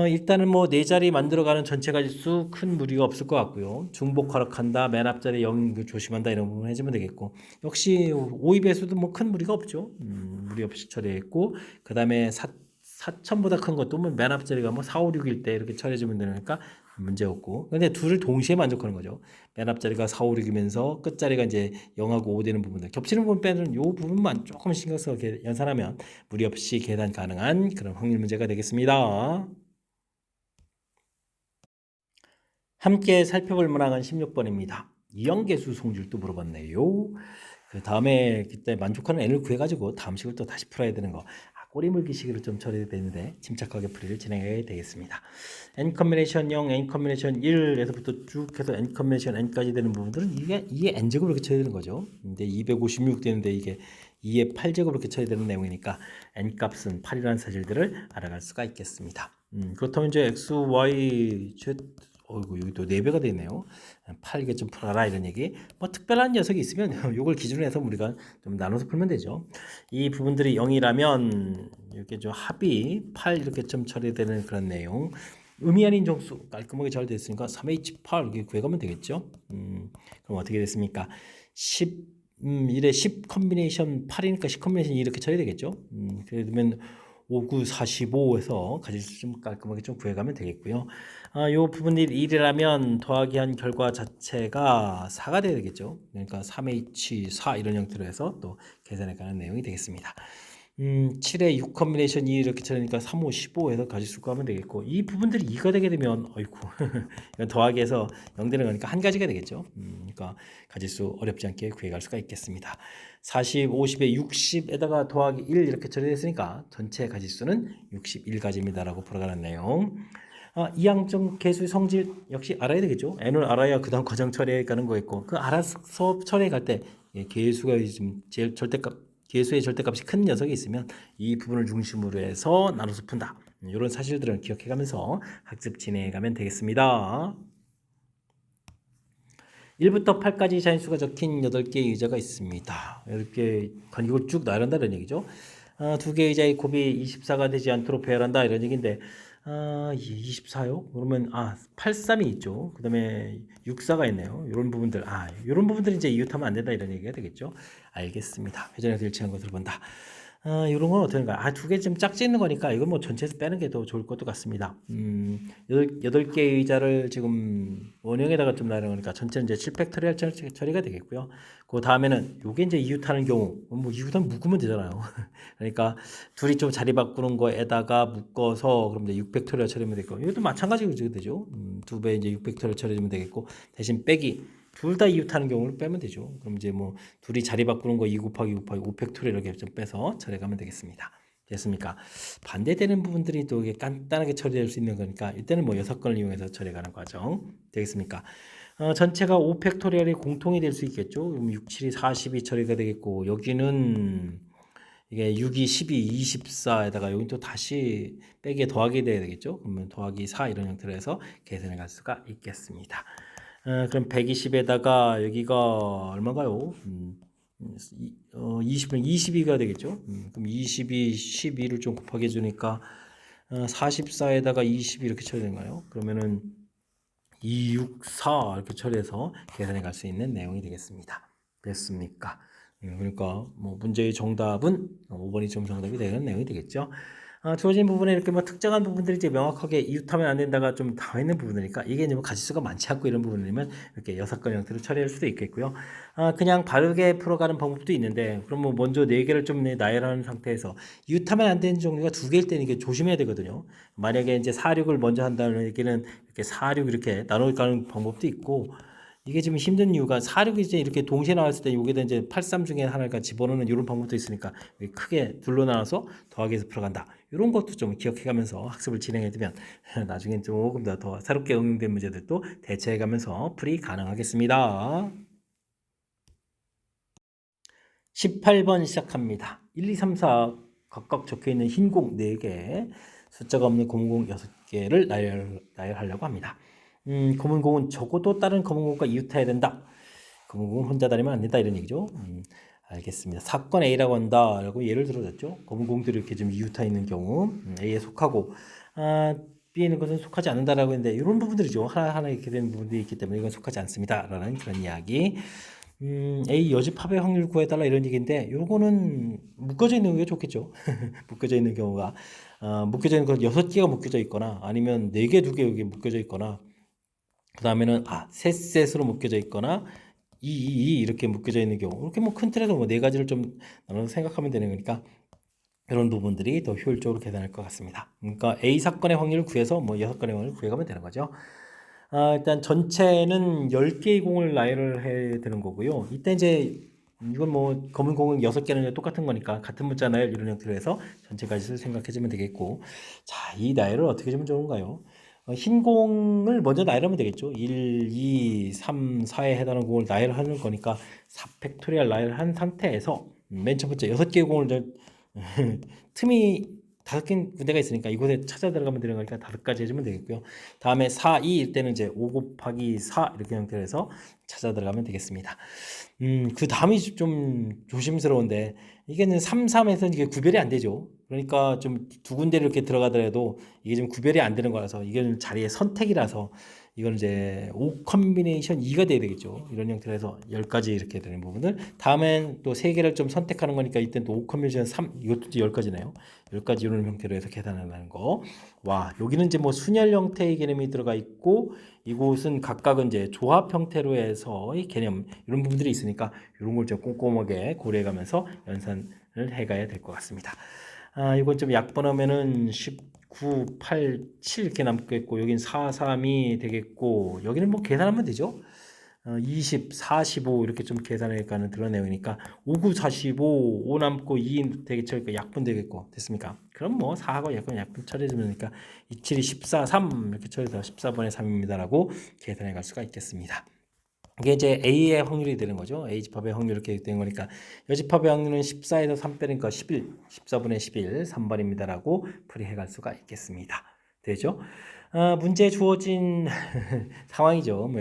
일단은 뭐 네 자리 만들어가는 전체 가지수 큰 무리가 없을 것 같고요. 중복 하락한다, 맨 앞자리 0 조심한다 이런 부분 해주면 되겠고, 역시 5의 배수도 뭐 큰 무리가 없죠. 무리 없이 처리했고, 그 다음에 4천보다 큰 것도 뭐 맨 앞자리가 뭐 4, 5, 6일 때 이렇게 처리해주면 되니까 문제 없고, 근데 둘을 동시에 만족하는 거죠. 맨 앞자리가 4, 5, 6이면서 끝자리가 이제 0하고 5 되는 부분들, 겹치는 부분 빼는 요 부분만 조금 신경 써서 연산하면 무리 없이 계산 가능한 그런 확률 문제가 되겠습니다. 함께 살펴볼 문항은 16번입니다. 이형계수 성질도 물어봤네요. 그 다음에 그때 만족하는 n을 구해가지고 다음 식을 또 다시 풀어야 되는 거. 꼬리물기식으로 좀 처리되는데 침착하게 풀이를 진행해야 되겠습니다. n 컨비네이션 0, n 컨비네이션 1에서부터 쭉 해서 n 컨비네이션 n까지 되는 부분들은 이게 n제곱으로 이렇게 처리되는 거죠. 근데 256 되는데 이게 2의 8제곱으로 이렇게 처리되는 내용이니까 n 값은 8이라는 사실들을 알아갈 수가 있겠습니다. 그렇다면 이제 x, y, z 어이구 여기 또 4배가 되네요. 8개 좀 풀어라 이런 얘기. 뭐 특별한 녀석이 있으면 이걸 기준으로 해서 우리가 좀 나눠서 풀면 되죠. 이 부분들이 0이라면 이렇게 좀 합이 8 이렇게 좀 처리되는 그런 내용. 의미 아닌 정수 깔끔하게 잘 됐으니까 3H8 이렇게 구해가면 되겠죠. 그럼 어떻게 됐습니까? 10 1에 10 컨비네이션 8이니까 10 컨비네이션 2 이렇게 처리되겠죠. 그러면 5, 9, 45에서 가지수 좀 깔끔하게 좀 구해가면 되겠고요. 요 부분이 1이라면 더하기 한 결과 자체가 4가 돼야 되겠죠. 그러니까 3H4 이런 형태로 해서 또 계산해 가는 내용이 되겠습니다. 7에 6 컨비네이션 2 이렇게 처리니까 3, 5, 15에서 가지수 구하면 되겠고, 이 부분들이 2가 되게 되면 어이구 이건 더하기해서 0 되는 거니까 한 가지가 되겠죠. 그러니까 가지수 어렵지 않게 구해갈 수가 있겠습니다. 40, 50에 60에다가 더하기 1 이렇게 처리됐으니까 전체 가지수는 61가지입니다라고 풀어가는 내용. 이항적 계수의 성질 역시 알아야 되겠죠. n을 알아야 그 다음 과정 처리해 가는 거겠고, 그 알아서 처리해 갈 때 계수가 지금 제일 계수의 절대값이 큰 녀석이 있으면 이 부분을 중심으로 해서 나눠서 푼다. 이런 사실들을 기억해 가면서 학습 진행해 가면 되겠습니다. 1부터 8까지 자인수가 적힌 8개의 의자가 있습니다. 이렇게 간격을 쭉 나열한다는 얘기죠. 2개의 의자의 곱이 24가 되지 않도록 배열한다 이런 얘기인데 24요? 그러면 83이 있죠. 그 다음에 64가 있네요. 이런 부분들 이런 부분들이 이제 이웃하면 안 된다 이런 얘기가 되겠죠. 알겠습니다. 회전에서 일치한 것을 본다. 이런 건 어떤가? 두 개 좀 짝지 있는 거니까 이건 뭐 전체에서 빼는 게 더 좋을 것도 같습니다. 8개의 의자를 지금 원형에다가 좀 나누는 거니까 전체는 이제 7팩토리얼 처리가 되겠고요. 그 다음에는 요게 이제 이웃하는 경우, 뭐 이웃하면 묶으면 되잖아요. 그러니까 둘이 좀 자리 바꾸는 거에다가 묶어서 그럼 이제 6팩토리얼 처리하면 되고, 이것도 마찬가지로 되죠. 2배 이제 6팩토리얼 처리하면 되겠고, 대신 빼기. 둘 다 이웃하는 경우를 빼면 되죠. 그럼 이제 뭐 둘이 자리 바꾸는 거 2 곱하기 6 곱하기 5팩토리얼 이렇게 좀 빼서 처리하면 되겠습니다. 됐습니까? 반대되는 부분들이 또 이게 간단하게 처리될 수 있는 거니까 이때는 뭐 6건을 이용해서 처리하는 과정 되겠습니까? 전체가 5팩토리얼이 공통이 될 수 있겠죠. 그럼 6, 7이 42 처리가 되겠고, 여기는 이게 6이 12, 24에다가 여기 또 다시 빼기 더하기 돼야 되겠죠. 그러면 더하기 4 이런 형태로 해서 계산해 갈 수가 있겠습니다. 그럼 120에다가 여기가 얼마인가요? 20은 22가 되겠죠? 그럼 22, 12를 좀 곱하기 해주니까 44에다가 22 이렇게 쳐야 되나요? 그러면은 264 이렇게 처리해서 계산해 갈 수 있는 내용이 되겠습니다. 됐습니까? 그러니까 뭐 문제의 정답은 5번이 좀 정답이 되는 내용이 되겠죠. 주어진 부분에 이렇게 뭐 특정한 부분들이 이제 명확하게 이웃하면 안 된다가 좀 나와 있는 부분이니까 이게 이제 뭐 가지수가 많지 않고 이런 부분이면 이렇게 6건 형태로 처리할 수도 있겠고요. 그냥 바르게 풀어가는 방법도 있는데 그럼 뭐 먼저 4개를 좀 나열하는 상태에서 이웃하면 안 되는 종류가 2개일 때는 이게 조심해야 되거든요. 만약에 이제 4, 6을 먼저 한다는 얘기는 이렇게 4, 6 이렇게 나눠가는 방법도 있고 이게 지금 힘든 이유가 4, 6이 이제 이렇게 동시에 나왔을 때 여기다 이제 83 중에 하나가 집어넣는 이런 방법도 있으니까 크게 둘로 나눠서 더하기 해서 풀어간다. 이런 것도 좀 기억해가면서 학습을 진행해두면 나중에 조금 더 새롭게 응용된 문제들도 대처해가면서 풀이 가능하겠습니다. 18번 시작합니다. 1, 2, 3, 4 각각 적혀있는 흰 공 4개, 숫자가 없는 검은 공 6개를 나열하려고 합니다. 검은 공은 적어도 다른 검은 공과 이웃해야 된다. 검은 공은 혼자 다니면 안 된다 이런 얘기죠. 알겠습니다. 사건 A라고 한다 라고 예를 들어줬죠. 검은 공들이 이렇게 좀 이웃해 있는 경우 A에 속하고 B에 있는 것은 속하지 않는다라고 했는데 이런 부분들이죠. 하나하나 이렇게 되는 부분들이 있기 때문에 이건 속하지 않습니다 라는 그런 이야기. A 여집합의 확률 구해달라 이런 얘기인데 요거는 묶어져 있는 게 좋겠죠. 묶어져 있는 경우가 묶여져 있는 건 6개가 묶여져 있거나 아니면 4개, 2개 여기 묶여져 있거나 그 다음에는 셋 셋으로 묶여져 있거나 2 이렇게 묶여져 있는 경우 이렇게 뭐 큰 틀에서 뭐 4가지를 좀 나눠서 생각하면 되는 거니까 이런 부분들이 더 효율적으로 계산할 것 같습니다. 그러니까 A 사건의 확률을 구해서 뭐 6건의 확률을 구해가면 되는 거죠. 일단 전체는 10개의 공을 나열을 해야 되는 거고요. 이때 이제 이건 뭐 검은 공은 6개는 똑같은 거니까 같은 문자 나열 이런 형태로 해서 전체까지 생각해주면 되겠고 자, 이 나열을 어떻게 주면 좋은가요? 흰 공을 먼저 나열하면 되겠죠. 1, 2, 3, 4에 해당하는 공을 나열하는 거니까 4팩토리얼 나열한 상태에서 맨 첫 번째 6개의 공을 틈이 5개 군데가 있으니까 이곳에 찾아 들어가면 되는 거니까 5가지 해주면 되겠고요. 다음에 4, 2일 때는 이제 5 곱하기 4 이렇게 형태로 해서 찾아 들어가면 되겠습니다. 그 다음이 좀 조심스러운데 이게는 3, 3에서 이게 구별이 안 되죠. 그러니까 좀 두 군데를 이렇게 들어가더라도 이게 좀 구별이 안 되는 거라서 이게 자리의 선택이라서 이건 이제 5 컨비네이션 2가 돼야 되겠죠. 이런 형태로 해서 10가지 이렇게 되는 부분을 다음엔 또 3개를 좀 선택하는 거니까 이때는 또 5 컨비네이션 3 이것도 이제 10가지네요. 10가지 이런 형태로 해서 계산하는 거. 와, 여기는 이제 뭐 순열 형태의 개념이 들어가 있고 이곳은 각각은 이제 조합 형태로 해서의 개념 이런 부분들이 있으니까 이런 걸 좀 꼼꼼하게 고려해가면서 연산을 해가야 될 것 같습니다. 이건 좀 약분하면은 19, 8, 7 이렇게 남겠고 여긴 4, 3이 되겠고 여기는 뭐 계산하면 되죠. 20, 45 이렇게 좀 계산해 가는 그런 내용이니까 5, 9, 45, 5 남고 2 되겠죠. 그러니까 약분 되겠고 됐습니까? 그럼 뭐 4하고 약분 처리해주면 되니까 2, 7이 14, 3 이렇게 처리해서 14번의 3입니다라고 계산해 갈 수가 있겠습니다. 이게 이제 A의 확률이 되는 거죠. A 집합의 확률 이렇게 되는 거니까 여집합의 확률은 14에서 3 빼니까 11, 14분의 11, 3번입니다라고 풀이해 갈 수가 있겠습니다. 되죠? 문제에 주어진 상황이죠. 뭐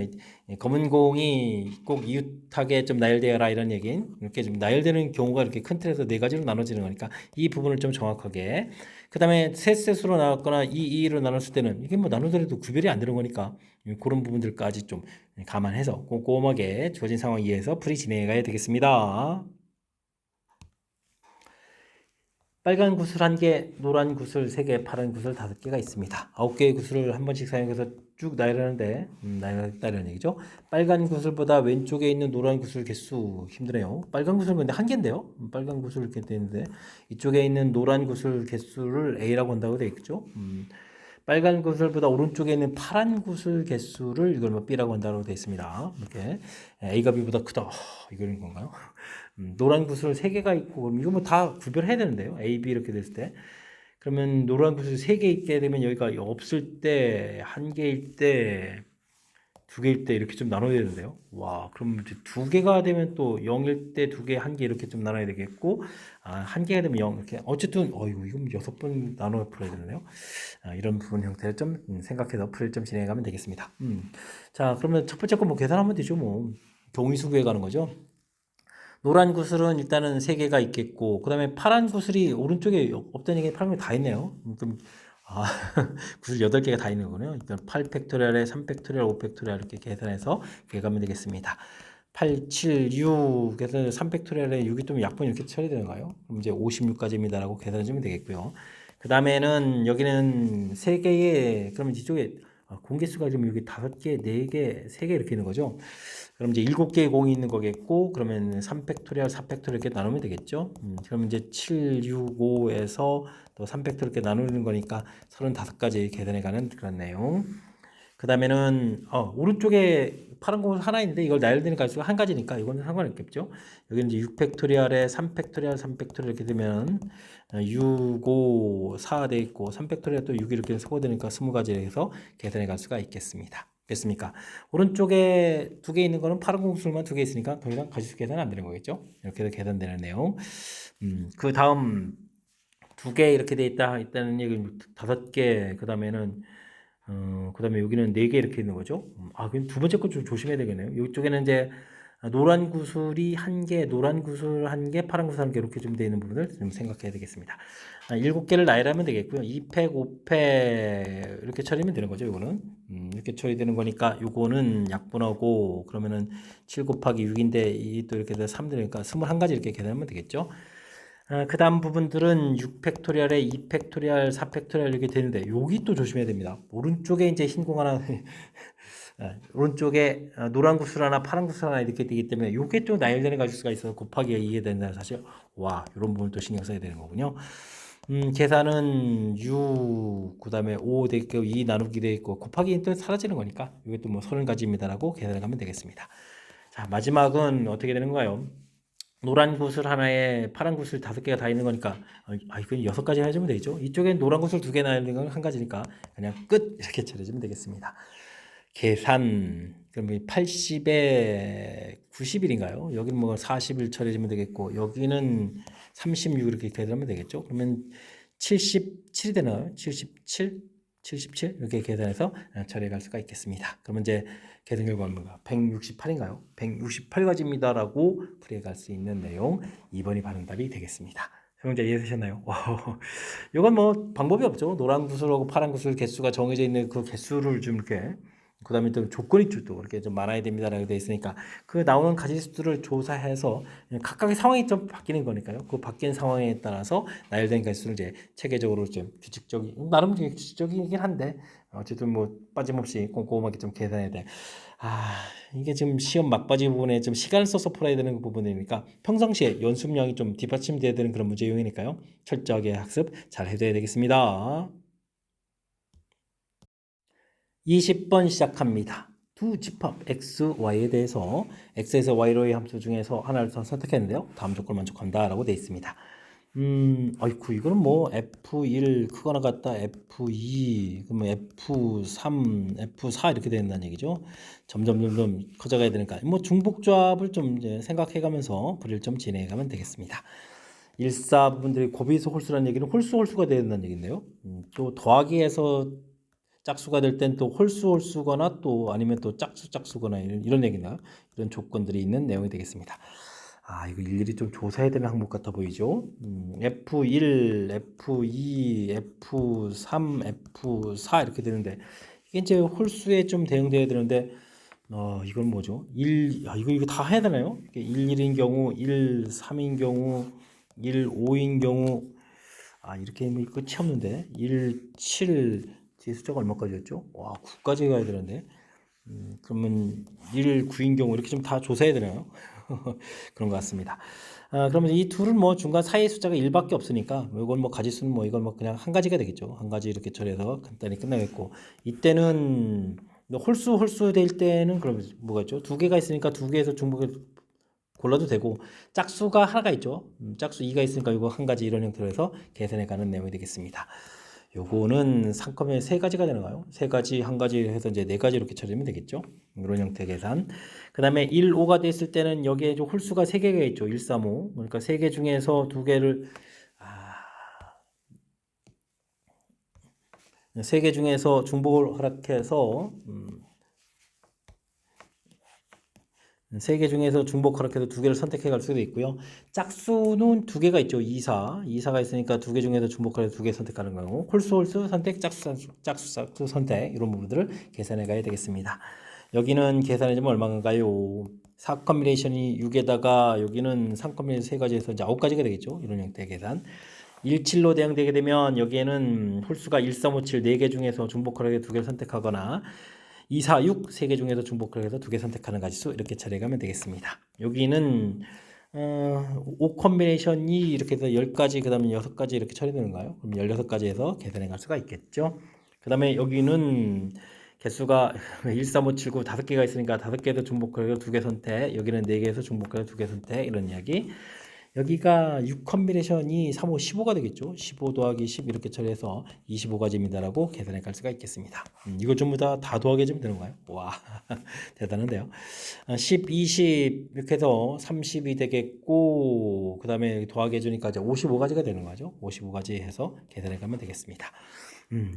검은 공이 꼭 이웃하게 좀 나열되어라 이런 얘기는 이렇게 좀 나열되는 경우가 이렇게 큰 틀에서 4가지로 나눠지는 거니까 이 부분을 좀 정확하게 그 다음에 셋셋으로 나눴거나 2로 나눴을 때는 이게 뭐 나누더라도 구별이 안 되는 거니까 그런 부분들까지 좀 감안해서 꼼꼼하게 주어진 상황 이해해서 풀이 진행해 가야 되겠습니다. 빨간 구슬 1개, 노란 구슬 3개, 파란 구슬 5개가 있습니다. 9개의 구슬을 한 번씩 사용해서 쭉 나열하는데 나열했다는 얘기죠. 빨간 구슬보다 왼쪽에 있는 노란 구슬 개수 힘드네요. 빨간 구슬은 근데 1개인데요. 빨간 구슬 이렇게 되는데 이쪽에 있는 노란 구슬 개수를 A라고 한다고 되어 있죠. 빨간 구슬보다 오른쪽에 있는 파란 구슬 개수를 이걸 뭐 B라고 한다고 되어 있습니다. 이렇게 A가 B보다 크다. 이거는 건가요? 노란 구슬 3개가 있고 그럼 이거 뭐 다 구별해야 되는데요. A, B 이렇게 됐을 때. 그러면 노란 구슬 3개 있게 되면 여기가 없을 때 1개일 때 두 개일 때 이렇게 좀 나눠야 되는데요. 와, 그럼 이제 두 개가 되면 또 0일 때 두 개, 한 개 이렇게 좀 나눠야 되겠고, 한 개가 되면 0 이렇게 어쨌든 이거 6번 나눠 풀어야 되네요. 이런 부분 형태를 좀 생각해서 풀이를 좀 진행해가면 되겠습니다. 자, 그러면 첫 번째 거 뭐 계산하면 되죠, 뭐. 경우의 구해가는 거죠. 노란 구슬은 일단은 3개가 있겠고, 그 다음에 파란 구슬이 오른쪽에 없다는 얘기 파란 게 다 있네요. 그럼, 구슬 8개가 다 있는 거군요. 일단 8팩토리얼에 3팩토리얼, 5팩토리얼 이렇게 계산해서 계가면 되겠습니다. 8, 7, 6, 그래서 3팩토리얼에 6이 또 약분 이렇게 처리되는가요? 그럼 이제 56까지입니다라고 계산해주면 되겠고요. 그 다음에는 여기는 3개의, 그러면 이쪽에 공개수가 좀 여기 5개, 4개, 3개 이렇게 있는 거죠. 그럼 이제 7개의 공이 있는 거겠고, 그러면 3팩토리얼, 4팩토리얼 이렇게 나누면 되겠죠. 그럼 이제 7, 6, 5에서 또 3팩토리얼 이렇게 나누는 거니까 35가지 계산해가는 그런 내용. 그 다음에는 오른쪽에 파란 공은 하나 있는데 이걸 나열되는 가수가 한 가지니까 이거는 상관없겠죠. 여기는 이제 6팩토리얼에 3팩토리얼, 3팩토리얼 이렇게 되면 6, 5, 4 돼 있고 3팩토리얼 또 6 이렇게 섞어되니까 20가지 해서 계산해 갈 수가 있겠습니다. 됐습니까? 오른쪽에 2개 있는 거는 파란 공술만 2개 있으니까 더 이상 가지수 계산 안 되는 거겠죠. 이렇게 해서 계산되는 내용. 그 다음 2개 이렇게 돼 있다는 얘기는 5개, 그 다음에는 그 다음에 여기는 4개 이렇게 있는 거죠. 그럼 두 번째 거 좀 조심해야 되겠네요. 이쪽에는 이제 노란 구슬이 1개, 노란 구슬 1개, 파란 구슬 1개 이렇게 좀 되어 있는 부분을 좀 생각해야 되겠습니다. 7개를 나열하면 되겠고요. 2팩, 5팩 이렇게 처리하면 되는 거죠. 이거는 이렇게 처리되는 거니까 이거는 약분하고 그러면은 7 곱하기 6인데 이 또 이렇게 돼서 3 되니까 21가지 이렇게 계산하면 되겠죠. 그 다음 부분들은 6팩토리얼에 2팩토리얼, 4팩토리얼 이렇게 되는데 여기 또 조심해야 됩니다. 오른쪽에 이제 흰 공 하나 오른쪽에 노란 구슬 하나 파란 구슬 하나 이렇게 되기 때문에 요게 또 나열되는 가지수가 있어서 곱하기가 이게 된다는 사실. 이런 부분 또 신경 써야 되는 거군요. 계산은 6, 그 다음에 5 돼 있고 2 나누기 돼 있고 곱하기 또 사라지는 거니까 이것도 뭐 30가지입니다라고 계산을 하면 되겠습니다. 자, 마지막은 어떻게 되는가요? 노란 구슬 하나에 파란 구슬 5개가 다 있는 거니까 이건 6가지 해주면 되죠. 이쪽엔 노란 구슬 2개나 있는 건 한 가지니까 그냥 끝 이렇게 처리해주면 되겠습니다. 계산 그럼 80에 90일인가요? 여기는 뭐 40일 처리해주면 되겠고 여기는 36 이렇게 계산하면 되겠죠. 그러면 77이 되나요? 77? 77 이렇게 계산해서 처리해 갈 수가 있겠습니다. 그러면 이제 계산 결과는 뭔가 168인가요? 168가지입니다라고 풀이해 갈 수 있는 내용 2번이 바른 답이 되겠습니다. 형제 이해되셨나요? 이건 뭐 방법이 없죠. 노란 구슬하고 파란 구슬 개수가 정해져 있는 그 개수를 좀 이렇게 그 다음에 또 조건이 또 이렇게 좀 많아야 됩니다라고 되어 있으니까 그 나오는 가지수들을 조사해서 각각의 상황이 좀 바뀌는 거니까요. 그 바뀐 상황에 따라서 나열된 개수를 이제 체계적으로 좀 규칙적인 나름 규칙적이긴 한데 어쨌든 뭐 빠짐없이 꼼꼼하게 좀 계산해야 돼. 이게 지금 시험 막바지 부분에 좀 시간을 써서 풀어야 되는 부분이니까 평상시에 연습량이 좀 뒷받침돼야 되는 그런 문제용이니까요. 철저하게 학습 잘 해둬야 되겠습니다. 20번 시작합니다. 두 집합 x, y에 대해서 x에서 y로의 함수 중에서 하나를 더 선택했는데요. 다음 조건 만족한다라고 되어 있습니다. 아이쿠 이거는 뭐 F1 크거나 같다 F2 그러면 F3 F4 이렇게 된다는 얘기죠. 점점 커져가야 되니까 뭐 중복조합을 좀 이제 생각해가면서 풀이를 좀 진행해가면 되겠습니다. 일사 부분들이 곱이서 홀수라는 얘기는 홀수가 돼야 된다는 얘기인데요. 또 더하기에서 짝수가 될 땐 또 홀수거나 또 아니면 또 짝수거나 이런 얘기나 이런 조건들이 있는 내용이 되겠습니다. 이거 일일이 좀 조사해야 되는 항목 같아 보이죠? F1, F2, F3, F4 이렇게 되는데 이게 이제 홀수에 좀 대응돼야 되는데 이건 뭐죠? 이거 다 해야 되나요? 1, 1인 경우, 1, 3인 경우, 1, 5인 경우 이렇게 하면 끝이 없는데 1, 7 뒤에 숫자가 얼마까지였죠? 9까지 가야 되는데 그러면 1, 9인 경우 이렇게 좀 다 조사해야 되나요? 그런 것 같습니다. 그러면 이 둘은 뭐 중간 사이 숫자가 1밖에 없으니까 이건 뭐 가지수는 뭐 이건 뭐 그냥 한 가지가 되겠죠. 한 가지 이렇게 처리해서 간단히 끝나겠고 이때는 홀수 될 때는 그럼 뭐가 있죠? 2개가 있으니까 2개에서 중복을 골라도 되고 짝수가 하나가 있죠. 짝수 2가 있으니까 이거 한 가지 이런 형태로 해서 계산해 가는 내용이 되겠습니다. 요거는 상컴의 세 가지가 되는가요? 세 가지, 한 가지 해서 이제 네 가지 이렇게 처리하면 되겠죠? 이런 형태 계산. 그 다음에 1, 5가 됐을 때는 여기에 좀 홀수가 세 개가 있죠. 1, 3, 5. 그러니까 세 개 중에서 두 개를, 세 개 중에서 중복을 허락해서, 세 개 중에서 중복 허락해서 두 개를 선택해 갈 수도 있고요. 짝수는 두 개가 있죠. 2, 4. 2, 4가 있으니까 두 개 중에서 중복해서 두 개 선택하는 거고, 홀수, 홀수 선택, 짝수 선택, 이런 부분들을 계산해 가야 되겠습니다. 여기는 계산해주면 얼마인가요? 4 컴비네이션이 6에다가 여기는 3 컴비네이션 세 가지에서 이제 9가지가 되겠죠. 이런 형태의 계산. 17로 대응되게 되면 여기에는 홀수가 1, 3, 5, 7 4개 중에서 중복하게 두 개를 선택하거나 2, 4, 6 세 개 중에서 중복을 해서 두 개 선택하는 가지수 이렇게 처리하면 되겠습니다. 여기는 5 컴비네이션이 이렇게 해서 10가지 그 다음에 6가지 이렇게 처리되는가요? 그럼 16가지에서 계산해 갈 수가 있겠죠. 그 다음에 여기는 개수가 1, 3, 5, 7, 9 5개가 있으니까 5개에서 중복을 해서 두 개 선택, 여기는 4개에서 중복을 해서 두 개 선택, 이런 이야기. 여기가 6 컴비네이션이 3, 5, 15가 되겠죠. 15 더하기 10 이렇게 처리해서 25가지입니다라고 계산해 갈 수가 있겠습니다. 이거 전부 다 더하기 해주면 되는 거예요. 와, 대단한데요. 10, 20 이렇게 해서 30이 되겠고, 그 다음에 더하기 해주니까 이제 55가지가 되는 거죠. 55가지 해서 계산해 가면 되겠습니다.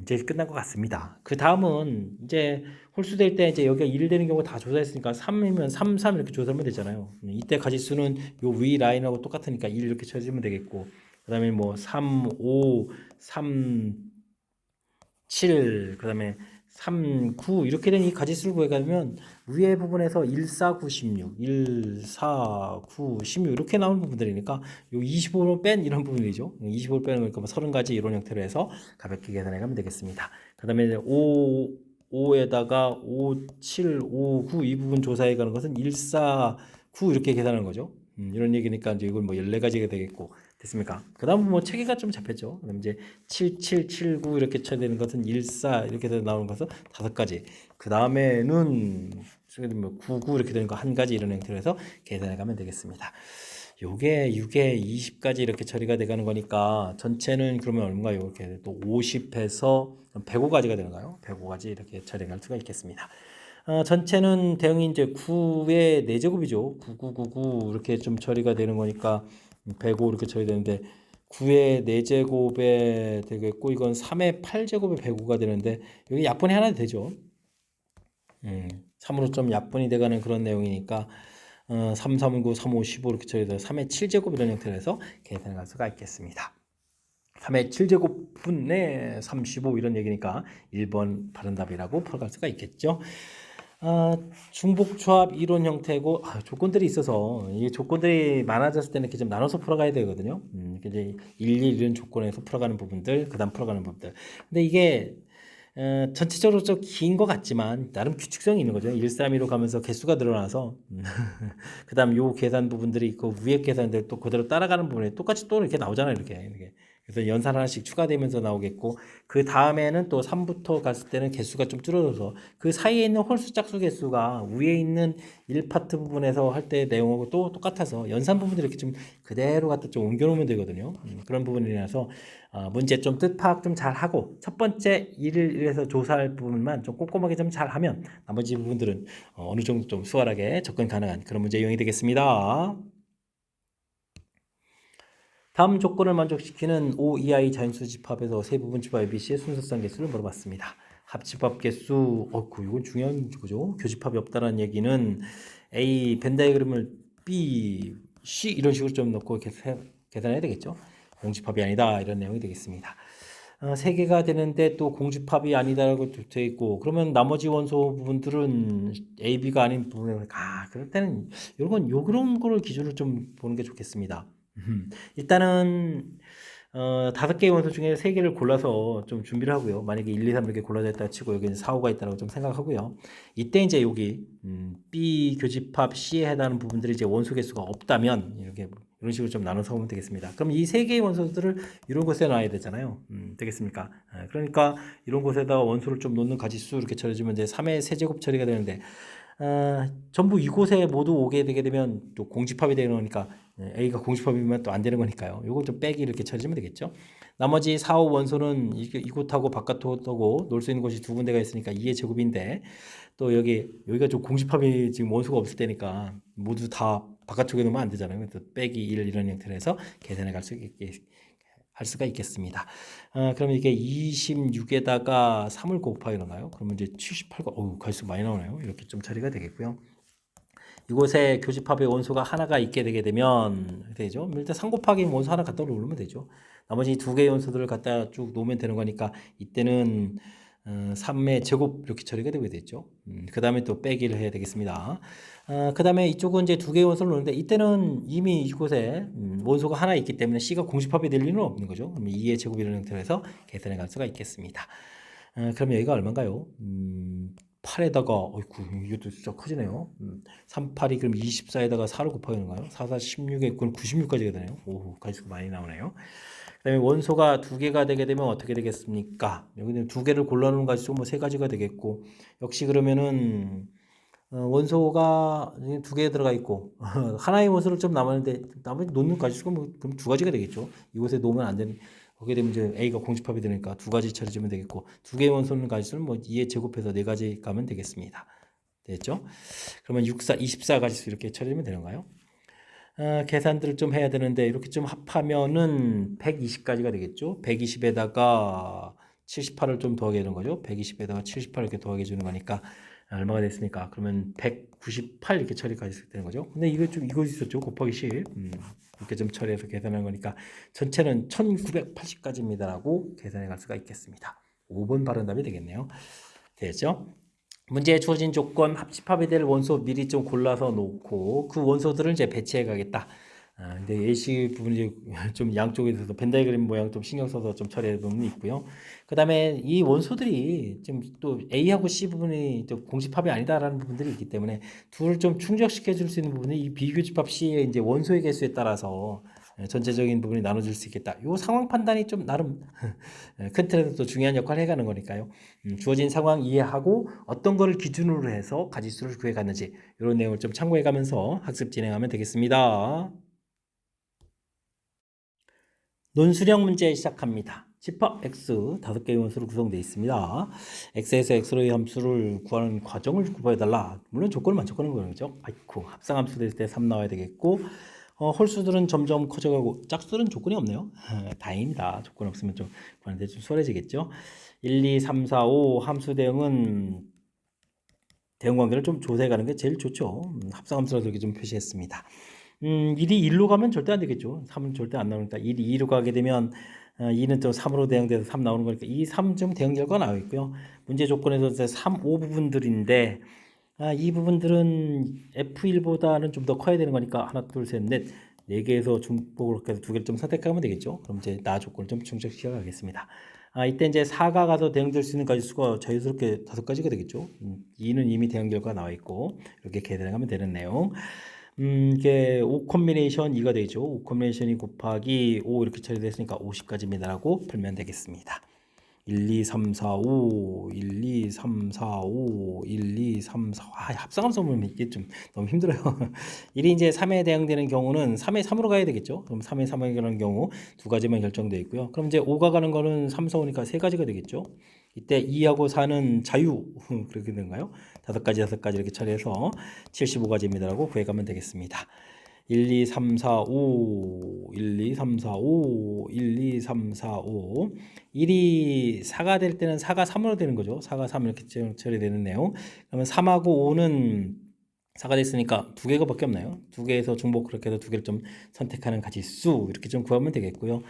이제 끝난 것 같습니다. 그 다음은 이제 홀수될 때 이제 여기가 1 되는 경우 다 조사했으니까 3이면 3, 3 이렇게 조사하면 되잖아요. 이때 가지수는 요 위 라인하고 똑같으니까 1 이렇게 쳐주면 되겠고, 그 다음에 뭐 3, 5, 3, 7, 그 다음에 3, 9 이렇게 된 이 가지수를 구해가면 위에 부분에서 1, 4, 9, 16, 1, 4, 9, 16 이렇게 나오는 부분들이니까 요 25로 뺀 이런 부분이죠. 25를 빼는 거니까 뭐 30가지 이런 형태로 해서 가볍게 계산해 가면 되겠습니다. 그 다음에 5에다가 5, 7, 5, 9 이 부분 조사해 가는 것은 1, 4, 9 이렇게 계산하는 거죠. 이런 얘기니까 이제 이걸 뭐 14가지가 되겠고, 됐습니까? 그 다음 뭐 체계가 좀 잡혔죠. 그럼 이제 7, 7, 7, 9 이렇게 쳐야 되는 것은 1, 4 이렇게 해서 나오는 것은 5가지. 그 다음에는 뭐 9, 9 이렇게 되는 거 한 가지 이런 형태로 해서 계산해 가면 되겠습니다. 요게 6에 20까지 이렇게 처리가 돼 가는 거니까 전체는 그러면 얼마요? 이렇게 또 50해서 105가지가 되는가요? 105가지 이렇게 처리할 수가 있겠습니다. 전체는 대응이 이제 9의 4제곱이죠. 9999 이렇게 좀 처리가 되는 거니까 105 이렇게 처리되는데 9의 4제곱에 되겠고, 이건 3의 8제곱에 105가 되는데 여기 약분이 하나 되죠. 3으로 좀 약분이 돼가는 그런 내용이니까 3, 3, 9, 3, 5, 15 이렇게 처리돼서 3의 7제곱 이런 형태로 해서 계산할 수가 있겠습니다. 3의 7제곱분의 35 이런 얘기니까 1번 바른 답이라고 풀어갈 수가 있겠죠. 중복조합 이론 형태고, 조건들이 있어서 이 조건들이 많아졌을 때는 이렇게 좀 나눠서 풀어가야 되거든요. 이제 일일이 이런 조건에서 풀어가는 부분들, 그 다음 풀어가는 부분들. 근데 이게 전체적으로 좀 긴 것 같지만 나름 규칙성이 있는 거죠. 1, 3, 2로 가면서 개수가 늘어나서 그 다음 요 계산 부분들이 있고 위에 계산들 또 그대로 따라가는 부분에 똑같이 또 이렇게 나오잖아요. 이렇게. 그래서 연산 하나씩 추가되면서 나오겠고, 그 다음에는 또 3부터 갔을 때는 개수가 좀 줄어들어서 그 사이에 있는 홀수 짝수 개수가 위에 있는 1파트 부분에서 할 때 내용하고 또 똑같아서 연산 부분들을 이렇게 좀 그대로 갖다 좀 옮겨놓으면 되거든요. 그런 부분이라서 문제 좀 뜻 파악 좀 잘 하고 첫 번째 일을 해서 조사할 부분만 좀 꼼꼼하게 좀 잘 하면 나머지 부분들은 어느 정도 좀 수월하게 접근 가능한 그런 문제 유형이 되겠습니다. 다음 조건을 만족시키는 O 이하의 자연수 집합에서 세 부분 집합 ABC의 순서상 개수를 물어봤습니다. 합집합 개수, 이건 중요한 거죠. 교집합이 없다는 얘기는 A 벤 다이그램을 B, C 이런 식으로 좀 넣고 계산해야 되겠죠. 공집합이 아니다 이런 내용이 되겠습니다. 세 개가 되는데 또 공집합이 아니다라고 되어 있고, 그러면 나머지 원소 부분들은 A, B가 아닌 부분에 그럴 때는 요런 거를 기준으로 좀 보는 게 좋겠습니다. 일단은 5개의 원소 중에 3개를 골라서 좀 준비를 하고요. 만약에 1, 2, 3 이렇게 골라져 있다 치고 여기는 4, 5가 있다고 좀 생각하고요. 이때 이제 여기 B 교집합 C에 해당하는 부분들이 이제 원소 개수가 없다면 이렇게 이런 식으로 좀 나눠서 보면 되겠습니다. 그럼 이 3개의 원소들을 이런 곳에 놔야 되잖아요. 되겠습니까? 그러니까 이런 곳에다 원소를 좀 놓는 가지수 이렇게 처리해주면 이제 3의 세제곱 처리가 되는데 전부 이곳에 모두 오게 되게 되면 또 공집합이 되는 거니까 A가 공집합이면 또 안 되는 거니까요. 요거 좀 빼기 이렇게 처리하면 되겠죠. 나머지 4, 5 원소는 이곳하고 바깥하고 놀 수 있는 곳이 두 군데가 있으니까 2의 제곱인데 또 여기가 좀 공집합이 지금 원소가 없을 때니까 모두 다 바깥쪽에 놓으면 안 되잖아요. 그래서 빼기 1 이런 형태로 해서 계산해 갈 수 있게 할 수가 있겠습니다. 그럼 이게 26에다가 3을 곱하기 나가요. 그러면 이제 78가 갈수록 많이 나오네요. 이렇게 좀 처리가 되겠고요. 이곳에 교집합의 원소가 하나가 있게 되게 되면 되죠. 일단 3 곱하기 원소 하나 갖다 놓으면 되죠. 나머지 두 개의 원소들을 갖다 쭉 놓으면 되는 거니까 이때는 3의 제곱 이렇게 처리가 되게 되죠. 그 다음에 또 빼기를 해야 되겠습니다. 그 다음에 이쪽은 이제 두 개의 원소를 놓는데 이때는 이미 이곳에 원소가 하나 있기 때문에 C가 공집합이 될 일은 없는 거죠. 그러면 2의 제곱이라는 형태로 해서 계산해 갈 수가 있겠습니다. 그럼 여기가 얼마인가요? 8에다가 어이구 이것도 진짜 커지네요. 3, 8이 그럼 24에다가 4를 곱하는 건가요? 4, 4, 16에 그럼 96까지가 되네요. 오, 가지고 많이 나오네요. 그다음에 원소가 두 개가 되게 되면 어떻게 되겠습니까? 여기는 두 개를 골라놓은 가지고 뭐 세 가지가 되겠고 역시 그러면은 원소가 두 개 들어가 있고 하나의 원소를 좀 남았는데 나머지 놓는 가지수가 뭐 그럼 두 가지가 되겠죠. 이곳에 놓으면 안 되는 거기에 되면 이제 A가 공집합이 되니까 두 가지 처리주면 되겠고 두 개의 원소는 가지수는 뭐 2에 제곱해서 네 가지 가면 되겠습니다. 됐죠? 그러면 64, 24 가지수 이렇게 처리하면 되는가요? 계산들을 좀 해야 되는데 이렇게 좀 합하면은 120까지가 되겠죠. 120에다가 78을 좀 더하게 되는 거죠. 120에다가 78 이렇게 더하게 주는 거니까 얼마가 됐습니까? 그러면 198 이렇게 처리까지 되는 거죠. 근데 이거 있었죠. 곱하기 10. 이렇게 좀 처리해서 계산하는 거니까 전체는 1980까지입니다라고 계산해 갈 수가 있겠습니다. 5번 바른 답이 되겠네요. 되죠? 문제에 주어진 조건 합집합이 될 원소 미리 좀 골라서 놓고 그 원소들을 이제 배치해 가겠다. 근데 예시 부분이 좀 양쪽에 있어서 벤 다이그램 모양 좀 신경 써서 좀 처리해 부분이 있고요. 그 다음에 이 원소들이 지금 또 A하고 C 부분이 또 공집합이 아니다라는 부분들이 있기 때문에 둘을 좀 충족시켜 줄 수 있는 부분이 이 비교집합 C의 이제 원소의 개수에 따라서 전체적인 부분이 나눠질 수 있겠다. 이 상황 판단이 좀 나름 큰 틀에서 또 중요한 역할을 해가는 거니까요. 주어진 상황 이해하고 어떤 거를 기준으로 해서 가지수를 구해갔는지 이런 내용을 좀 참고해가면서 학습 진행하면 되겠습니다. 논술형 문제 시작합니다. 집합 x 5개의 원소로 구성되어 있습니다. x에서 x로의 함수를 구하는 과정을 구해달라. 물론 조건을 만족하는 거죠. 아이쿠 합성함수 될 때 3 나와야 되겠고 홀수들은 점점 커져가고 짝수는 조건이 없네요. 다행입니다. 조건 없으면 좀 구하는데 좀 수월해지겠죠. 1, 2, 3, 4, 5 함수 대응은 대응 관계를 좀 조사해가는 게 제일 좋죠. 합성함수라서 이렇게 좀 표시했습니다. 1이 1로 가면 절대 안 되겠죠. 3은 절대 안 나오니까 1이 2로 가게 되면 2는 또 3으로 대응돼서 3 나오는 거니까 2, 3 좀 대응 결과가 나와 있고요. 문제 조건에서 이제 3, 5 부분들인데 이 부분들은 F1보다는 좀 더 커야 되는 거니까 하나, 둘, 셋, 넷, 4개에서 중복을 해서 2개를 좀 선택하면 되겠죠. 그럼 이제 나 조건을 좀 충족시켜 가겠습니다. 이때 이제 4가 가서 대응될 수 있는 가지수가 자유스럽게 5가지가 되겠죠. 2는 이미 대응 결과 나와 있고 이렇게 계산하면 되는 내용. 이게 5 콤비네이션 2가 되죠. 5 콤비네이션이 곱하기 5 이렇게 처리됐으니까 50까지입니다라고 풀면 되겠습니다. 1, 2, 3, 4, 5, 1, 2, 3, 4, 5, 1, 2, 3, 4. 합성함수 보면 이게 좀 너무 힘들어요. 1이 이제 3에 대응되는 경우는 3에 3으로 가야 되겠죠. 그럼 3에 3에 가는 경우 두 가지만 결정되어 있고요. 그럼 이제 5가 가는 거는 3, 4, 5니까 세 가지가 되겠죠. 이때 2하고 4는 자유 그렇게 되는가요? 5가지 이렇게 처리해서 75가지입니다라고 구해가면 되겠습니다. 1, 2, 3, 4, 5, 1, 2, 3, 4, 5, 1, 2, 3, 4, 5. 1이 4가 될 때는 4가 3으로 되는 거죠. 4가 3 이렇게 처리되는 내용. 그러면 3하고 5는 4가 됐으니까 두 개가 밖에 없나요? 두 개에서 중복 그렇게 해서 두 개를 좀 선택하는 가지수 이렇게 좀 구하면 되겠고요.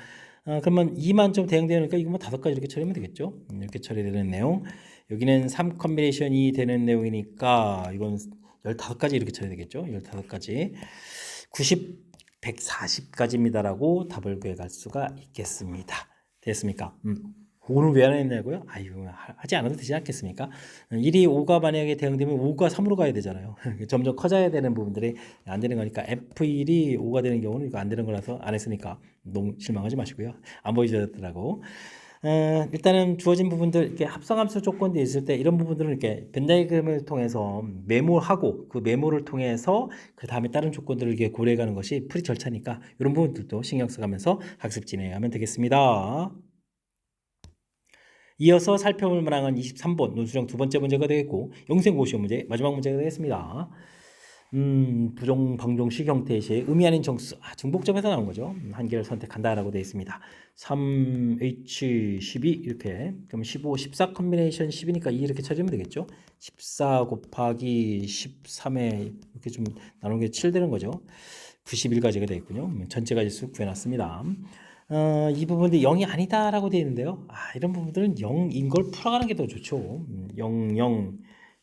그러면 2만 좀 대응되니까 이거 뭐 5가지 이렇게 처리하면 되겠죠. 이렇게 처리되는 내용. 여기는 3 컴비네이션이 되는 내용이니까 이건 15가지 이렇게 처리되겠죠. 15가지. 90, 140까지입니다라고 답을 구해갈 수가 있겠습니다. 됐습니까? 오늘 왜 안 했냐고요? 아유, 하지 않아도 되지 않겠습니까? 1이 5가 만약에 대응되면 5가 3으로 가야 되잖아요. 점점 커져야 되는 부분들이 안 되는 거니까 F1이 5가 되는 경우는 이거 안 되는 거라서 안 했으니까 너무 실망하지 마시고요. 안 보여주더라고. 일단은 주어진 부분들 이렇게 합성함수 조건도 있을 때 이런 부분들은 이렇게 벤 다이어그램을 통해서 메모하고 그 메모를 통해서 그 다음에 다른 조건들을 이렇게 고려해가는 것이 풀이 절차니까 이런 부분들도 신경 써가면서 학습 진행하면 되겠습니다. 이어서 살펴볼 만한 23번 논술형 두 번째 문제가 되겠고 영생고시원 문제 마지막 문제가 되겠습니다. 부정 방정식 형태의 시 의미 아닌 정수 중복점에서 나온 거죠. 한 개를 선택한다라고 되어 있습니다. 3H12 이렇게 그럼 15, 14 컨비네이션 10이니까 2 이렇게 찾으면 되겠죠. 14 곱하기 13에 이렇게 좀 나누는 게 7 되는 거죠. 91가지가 되어 있군요. 전체 가지수 구해놨습니다. 이 부분도 0이 아니다라고 되어 있는데요. 이런 부분들은 0인 걸 풀어가는 게 더 좋죠. 0, 0,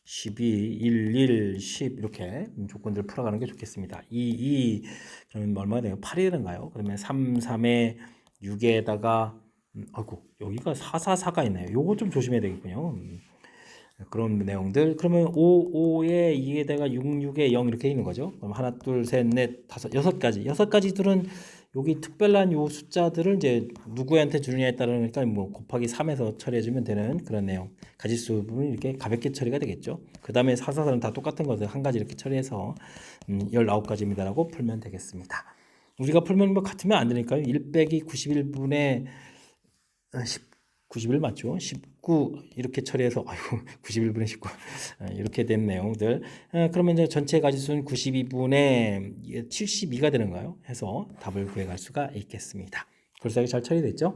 12, 1, 1, 10 이렇게 조건들을 풀어가는 게 좋겠습니다. 2, 그러면 얼마가 돼요? 8이 되는가요? 그러면 3, 3에 6에다가 아이고 여기가 4, 4, 4가 있네요. 요거 좀 조심해야 되겠군요. 그런 내용들. 그러면 5, 5에 2에다가 6, 6에 0 이렇게 있는 거죠. 그럼 하나, 둘, 셋, 넷, 다섯, 여섯 가지들은 여기 특별한 요 숫자들을 이제 누구한테 주느냐에 따르니까 뭐 곱하기 3에서 처리해주면 되는 그런 내용. 가지수 부분이 이렇게 가볍게 처리가 되겠죠. 그 다음에 4, 4, 4는 다 똑같은 것을 한 가지 이렇게 처리해서 19가지입니다라고 풀면 되겠습니다. 우리가 풀면 뭐 같으면 안 되니까요. 1 빼기 91분의 91 맞죠? 19 이렇게 처리해서 아이고 91분의 19 이렇게 된 내용들. 그러면 이제 전체 가지수는 92분의 72가 되는가요? 해서 답을 구해갈 수가 있겠습니다. 골고루 잘 처리됐죠?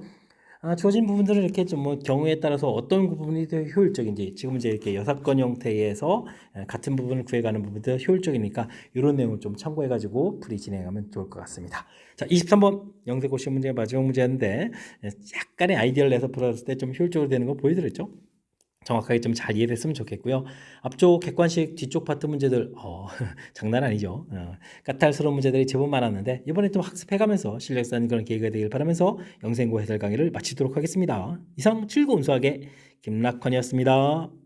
주어진 부분들은 이렇게 좀 뭐 경우에 따라서 어떤 부분이 더 효율적인지 지금 이제 이렇게 여사건 형태에서 같은 부분을 구해가는 부분도 효율적이니까 이런 내용을 좀 참고해가지고 풀이 진행하면 좋을 것 같습니다. 자, 23번 영세고시 문제 마지막 문제였는데 약간의 아이디어를 내서 풀었을 때 좀 효율적으로 되는 거 보여드렸죠? 정확하게 좀 잘 이해했으면 좋겠고요. 앞쪽 객관식 뒤쪽 파트 문제들 장난 아니죠. 까탈스러운 문제들이 제법 많았는데 이번에 좀 학습해가면서 실력 쌓는 그런 계기가 되길 바라면서 영생고 해설 강의를 마치도록 하겠습니다. 이상 즐거운 수학의 김락헌이었습니다.